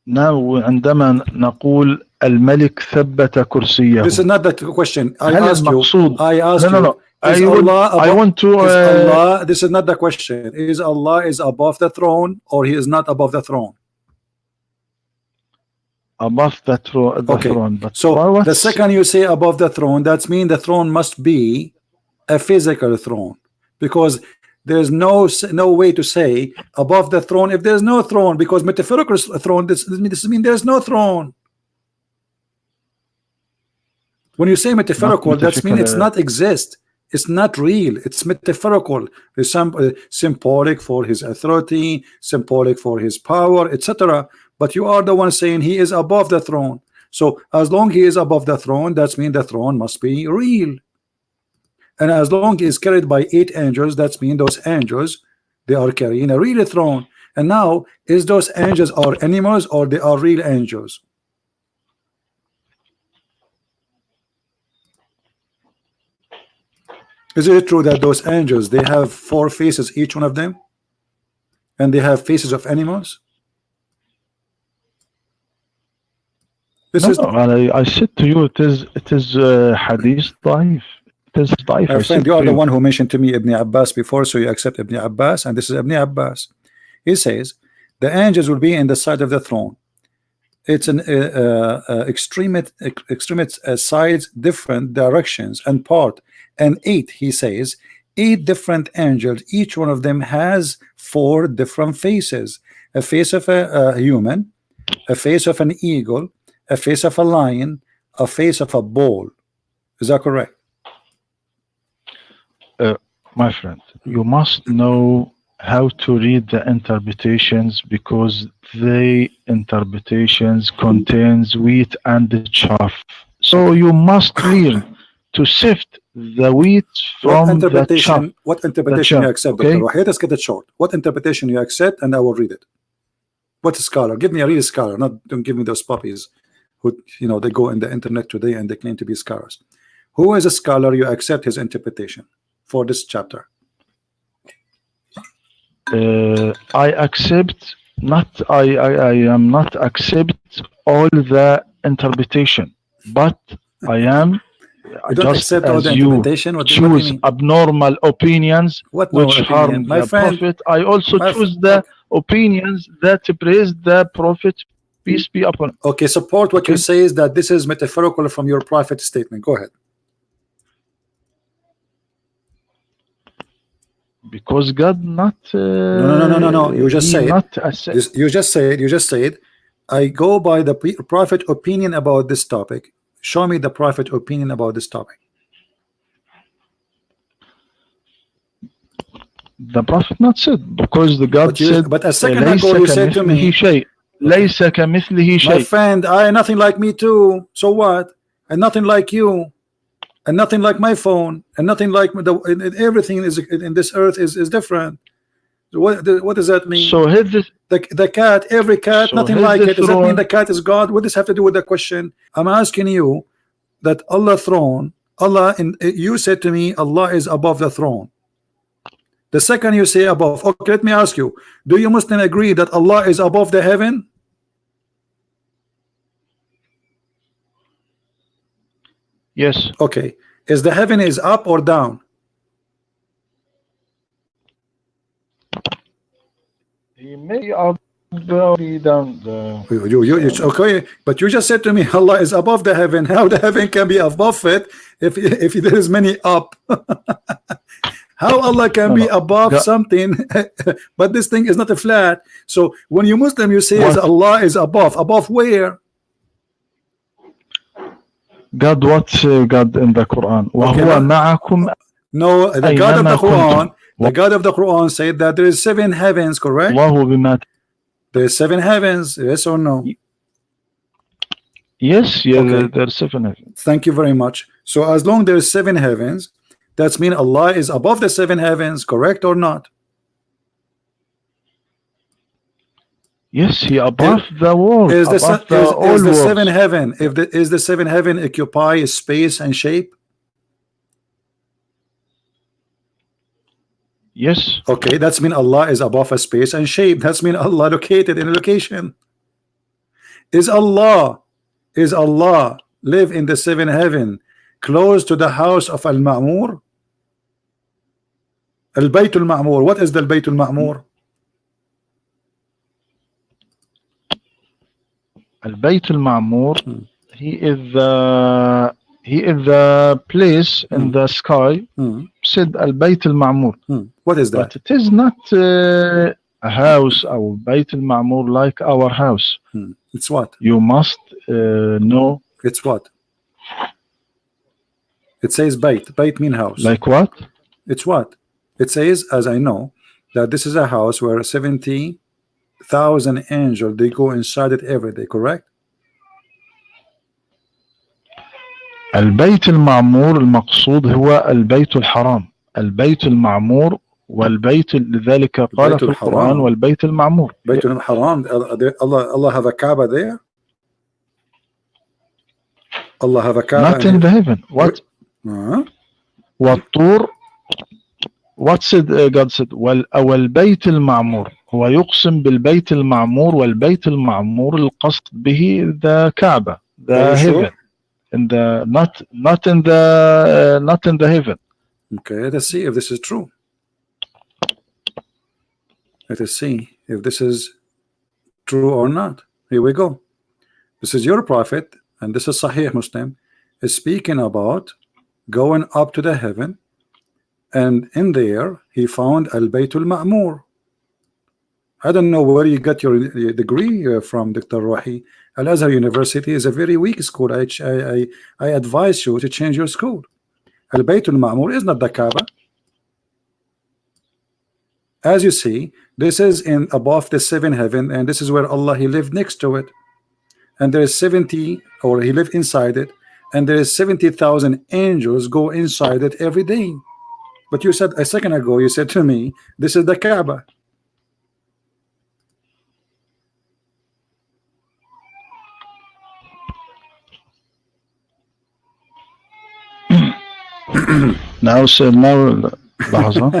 عندما نقول الملك ثبت كرسيه. This is not the question. I هل asked you. المقصود I asked no no you. no Is I would Allah I above? want to Is Allah? This is not the question. Is Allah is above the throne or He is not above the throne? above the Okay. throne, but So what's the second you say above the throne, that means the throne must be a physical throne, because there's no way to say above the throne if there's no throne, because metaphorical throne, this means there's no throne. When you say metaphorical, that means it's not exist. It's not real. It's metaphorical. It's symbolic for his authority, symbolic for his power, etc. But you are the one saying he is above the throne. So as long he is above the throne, that means the throne must be real. And as long he is carried by 8 angels, that means those angels, they are carrying a real throne. And now, is those angels are animals or they are real angels? Is it true that those angels, they have 4 faces, each one of them, and they have faces of animals? This no, is, I said to you, it is hadith ضعيف. It is ضعيف. my friend, you are the one who mentioned to me Ibn Abbas before, so you accept Ibn Abbas, and this is Ibn Abbas. He says the angels will be in the side of the throne. It's an extremate sides, different directions and part, and 8, he says 8 different angels, each one of them has 4 different faces: a face of a human, a face of an eagle, a face of a lion, a face of a bull. Is that correct? My friend, you must know how to read the interpretations, because the interpretations contains wheat and the chaff. So you must learn to sift the wheat from the chaff. What interpretation you accept, okay? Dr. Rohi? Let's get it short. What interpretation you accept, and I will read it. What's a scholar? Give me a real scholar. Don't give me those puppies who, they go in the internet today and they claim to be scholars. Who is a scholar you accept his interpretation for this chapter? I accept I am not accept all the interpretation, but I am just as you choose abnormal opinions which harm the Prophet. I also choose the opinions that praise the Prophet, peace be upon him. Okay, support what you say is that this is metaphorical from your Prophet statement. Go ahead. Because God not no. You just said you just said I go by the Prophet opinion about this topic. Show me the Prophet opinion about this topic. The Prophet not said, because the God said. But a second ago you said to me, ليس كمثله شيء. My friend, I nothing like me too. So what? And nothing like you. And nothing like my phone, and nothing like everything is in this earth is different. What does that mean? So the cat, every cat, nothing like it. Does that mean the cat is God? What does this have to do with the question? I'm asking you that Allah throne, you said to me Allah is above the throne. The second you say above, okay, let me ask you, do you Muslim agree that Allah is above the heaven? Yes. Okay. Is the heaven is up or down? He may up or be down. Okay, but you just said to me Allah is above the heaven. How the heaven can be above it if there is many up? How Allah can be above something, but this thing is not a flat? So when you Muslim, you say Allah is above where? God, what's God in the Quran? No, the God of the Quran, the God of the Quran said that there is 7 heavens, correct? There is 7 heavens, yes or no? Yes, okay. There are 7 heavens. Thank you very much. So as long there is 7 heavens, that means Allah is above the 7 heavens, correct or not? Yes, he above Is, the world, is the above se- the is all the seven worlds. heaven? If the is the seven heaven occupy space and shape? Yes. Okay, that's mean Allah is above a space and shape. That's mean Allah located in a location. Is Allah is Allah live in the seven heaven close to the house of Al-Ma'mur? Al-Bayt Al-Ma'mur. What is the Bayt Al-Ma'mur? Al-Bayt al-Ma'mur, Hmm. he is the place in Hmm. the sky, Hmm. said Al-Bayt al-Ma'mur. Hmm. What is But that? it is not a house or Bayt al-Ma'mur like our house. Hmm. It's what? You must know. It's what? It says Bayt. Bayt mean house. Like what? It's what? It says, as I know, that this is a house where 70,000 angels they go inside it every day, correct? البيت المعمور المقصود هو البيت الحرام. البيت المعمور والبيت لذلك قال Bayt في القرآن al-Haram. والبيت المعمور. Bayt al-Haram. Allah have a Kaaba there. Allah have a Kaaba. Not in the heaven. What? والطور. What said God said والبيت المعمور. هو يقسم بالبيت المعمور والبيت المعمور القصد به the Kaaba, the heaven. In the not in the heaven. Okay, let's see if this is true. Let us see if this is true or not. Here we go. This is your prophet, and this is Sahih Muslim, is speaking about going up to the heaven, and in there he found Al-Baytul Ma'mur. I don't know where you got your degree from, Dr. Rohi. Al-Azhar University is a very weak school. I advise you to change your school. Al-Baytul Ma'mur is not the Kaaba. As you see, this is in above the seven heaven, and this is where Allah he lived next to it, and there is 70, or he lived inside it, and there is 70,000 angels go inside it every day. But you said a second ago, you said to me, this is the Kaaba. Now لحظة.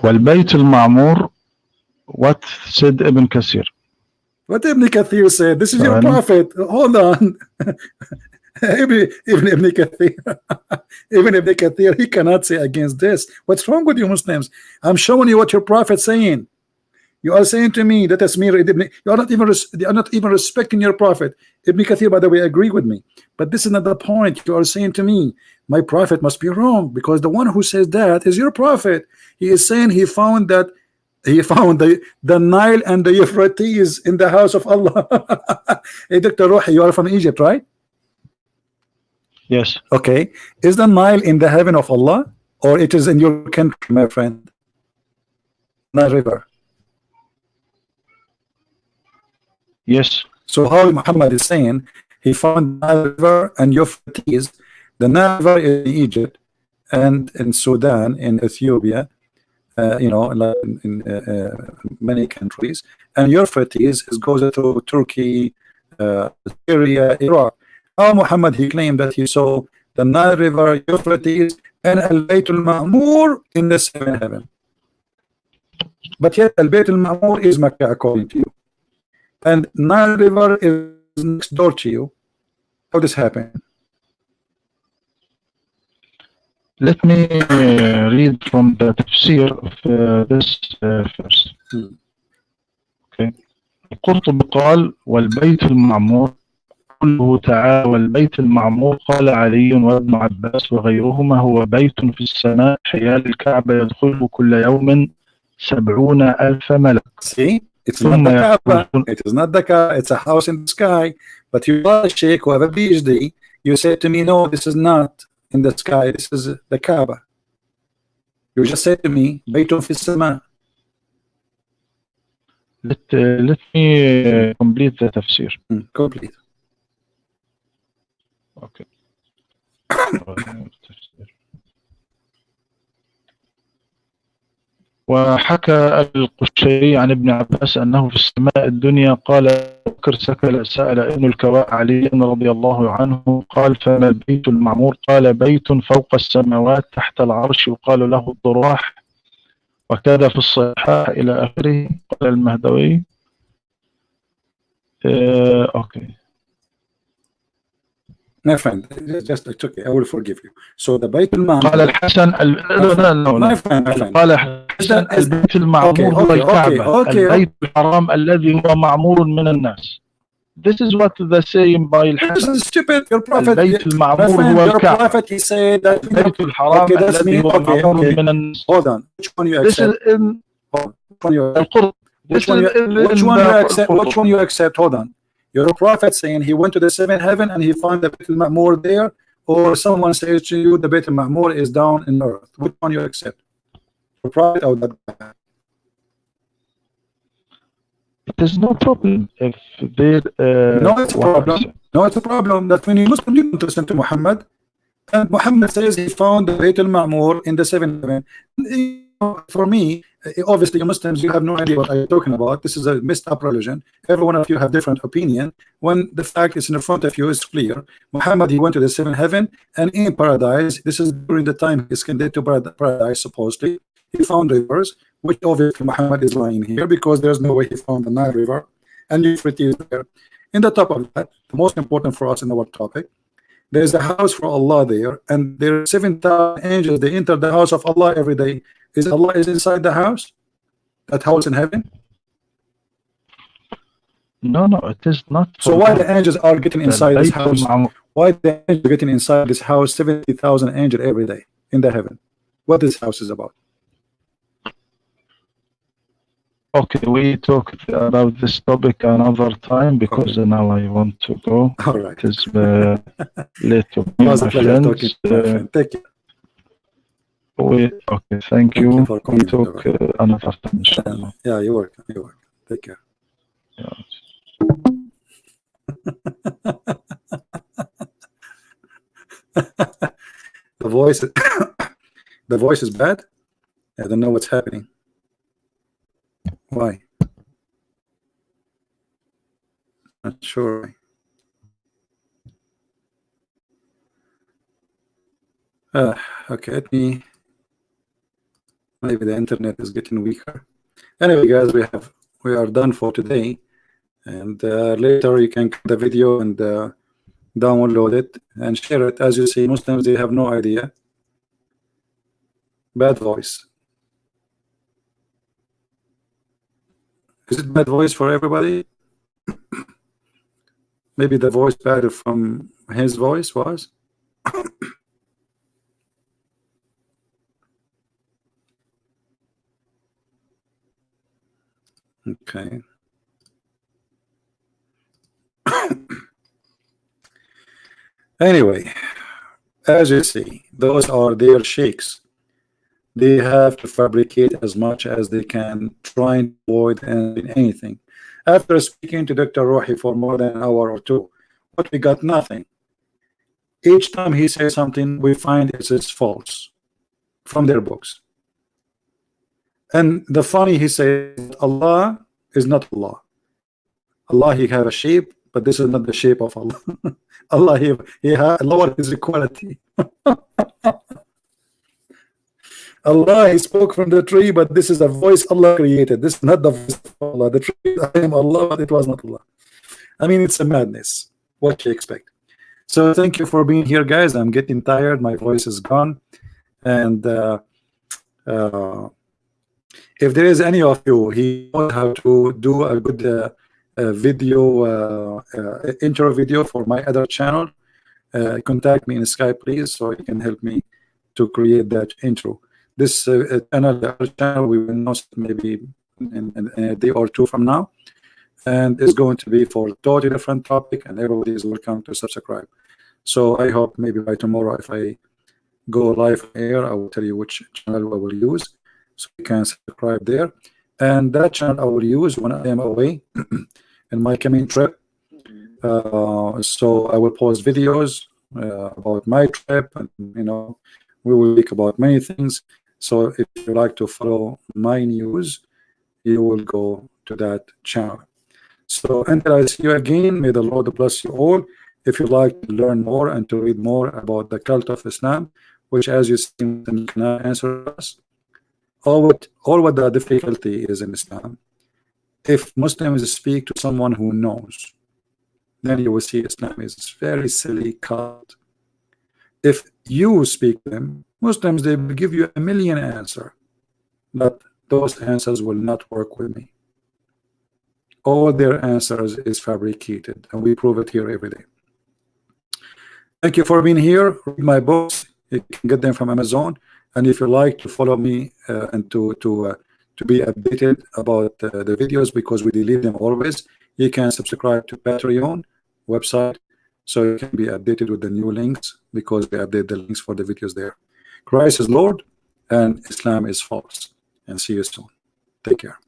والبيت المعمور. What said Ibn Kathir? What Ibn Kathir said? This is your prophet. Hold on. Even Ibn Kathir, even Ibn Kathir, he cannot say against this. What's wrong with you Muslims? I'm showing you what your prophet saying. You are saying to me that you are not even respecting your prophet. Ibn Kathir, by the way, agree with me. But this is not the point. You are saying to me, my prophet must be wrong, because the one who says that is your prophet. He is saying he found the Nile and the Euphrates in the house of Allah. Hey, Dr. Rohi, you are from Egypt, right? Yes. Okay. Is the Nile in the heaven of Allah, or it is in your country, my friend? Nile River. Yes. So how Muhammad is saying he found the Nile River and Euphrates. The Nile River in Egypt and in Sudan, in Ethiopia, like in many countries, and Euphrates goes to Turkey, Syria, Iraq. How Muhammad he claimed that he saw the Nile River, Euphrates, and Al-Baytul Ma'mur in the seventh heaven, but yet Al-Baytul Ma'mur is Makkah according to you, and Nile River is next door to you. How this happened? Let me read from the tafsir of this verse. Okay. القرطبي قال والبيت المعمور قوله تعالى والبيت المعمور قال علي وابن عباس وغيرهما هو بيت في السماء حيال الكعبة يدخله كل يوم 70,000 ملك. See, it's not the Kaaba. It is not the Kaaba. It's a house in the sky. But you are a sheikh who have a PhD. You said to me, no, this is not in the sky. This is the Kaaba. You just said to me, Baytun fi sama. Let me complete the tafsir. Complete. Okay. وحكى القشيري عن ابن عباس أنه في السماء الدنيا قال بكر سأل ابن الكواء علي رضي الله عنه قال فما البيت المعمور؟ قال بيت فوق السماوات تحت العرش يقال له الضراح، وكذا في الصحاح إلى آخره. قال المهدوي أوكي. My friend, just it's okay. I will forgive you. So the Bayt al-Ma'mur. قال الحسن My friend, my friend. قال حسن البيت المعمور هو الكعبة، البيت الحرام الذي هو معمور من الناس. This is what the saying by This is stupid. Your prophet. البيت المعمور هو Your الكعبة. prophet, he said that البيت الحرام الذي هو معمور من الناس. Hold on. Which one you This is accept? in القرآن. Which one you accept? Which one you accept? Hold on. Your prophet saying he went to the seventh heaven and he found the Bayt al-Ma'mur there, or someone says to you the Bayt al-Ma'mur is down in earth. Which one you accept? The prophet or that guy? There's no problem if there. No, it's a problem. No, it's a problem. That when you Muslim you don't listen to Muhammad, and Muhammad says he found the Bayt al-Ma'mur in the seventh heaven. For me, obviously, you Muslims, you have no idea what I'm talking about. This is a messed up religion. Every one of you have different opinion. When the fact is in front of you is clear. Muhammad, he went to the seventh heaven, and in paradise, this is during the time he's condemned to paradise, supposedly. He found rivers, which obviously Muhammad is lying here because there's no way he found the Nile River, and Euphrates there. In the top of that, the most important for us in our topic, there's a house for Allah there, and there are 7,000 angels. They enter the house of Allah every day. Is Allah is inside the house? That house in heaven? No, it is not. So why the angels are getting inside this house? Why the angels getting inside this house? 70,000 angels every day in the heaven. What this house is about? Okay, we talk about this topic another time because now I want to go. All right. It is late to me, my friends. Take care. Okay, thank you. We talk another time. Yeah, you're welcome. You're welcome. Take care. Yeah. The voice is bad. I don't know what's happening. Why? Not sure. Okay, let me. Maybe the internet is getting weaker. Anyway, guys, we are done for today, and later you can cut the video and download it and share it. As you see, Muslims, they have no idea. Bad voice. Is it bad voice for everybody? Maybe the voice better from his voice was. Okay. Anyway, as you see, those are their sheikhs. They have to fabricate as much as they can, trying to avoid anything. After speaking to Dr. Rohi for more than an hour or two, but we got nothing. Each time he says something, we find it's false from their books. And the funny, he says Allah is not Allah. Allah, he have a shape, but this is not the shape of Allah. Allah, he lowered his equality. Allah, he spoke from the tree, but this is a voice Allah created. This is not the voice of Allah. The tree, I am Allah, but it was not Allah. I mean, it's a madness. What you expect? So thank you for being here, guys. I'm getting tired. My voice is gone. And if there is any of you who knows how to do a good video intro video for my other channel, contact me in Skype, please, so you can help me to create that intro. This channel, the other channel, we will know maybe in a day or two from now, and it's going to be for a totally different topic, and everybody is welcome to subscribe. So I hope maybe by tomorrow, if I go live here, I will tell you which channel I will use, so you can subscribe there. And that channel I will use when I am away in my coming trip. So I will post videos about my trip, and we will speak about many things. So if you like to follow my news, you will go to that channel. So until I see you again, may the Lord bless you all. If you'd like to learn more and to read more about the cult of Islam, which as you see, Muslims cannot answer us, all what the difficulty is in Islam, if Muslims speak to someone who knows, then you will see Islam is very silly cult. If you speak to them, Muslims, they will give you a million answer, but those answers will not work with me. All their answers is fabricated, and we prove it here every day. Thank you for being here. Read my books. You can get them from Amazon. And if you like to follow me and to be updated about the videos, because we delete them always, you can subscribe to Patreon website, so you can be updated with the new links, because we update the links for the videos there. Christ is Lord and Islam is false. And see you soon. Take care.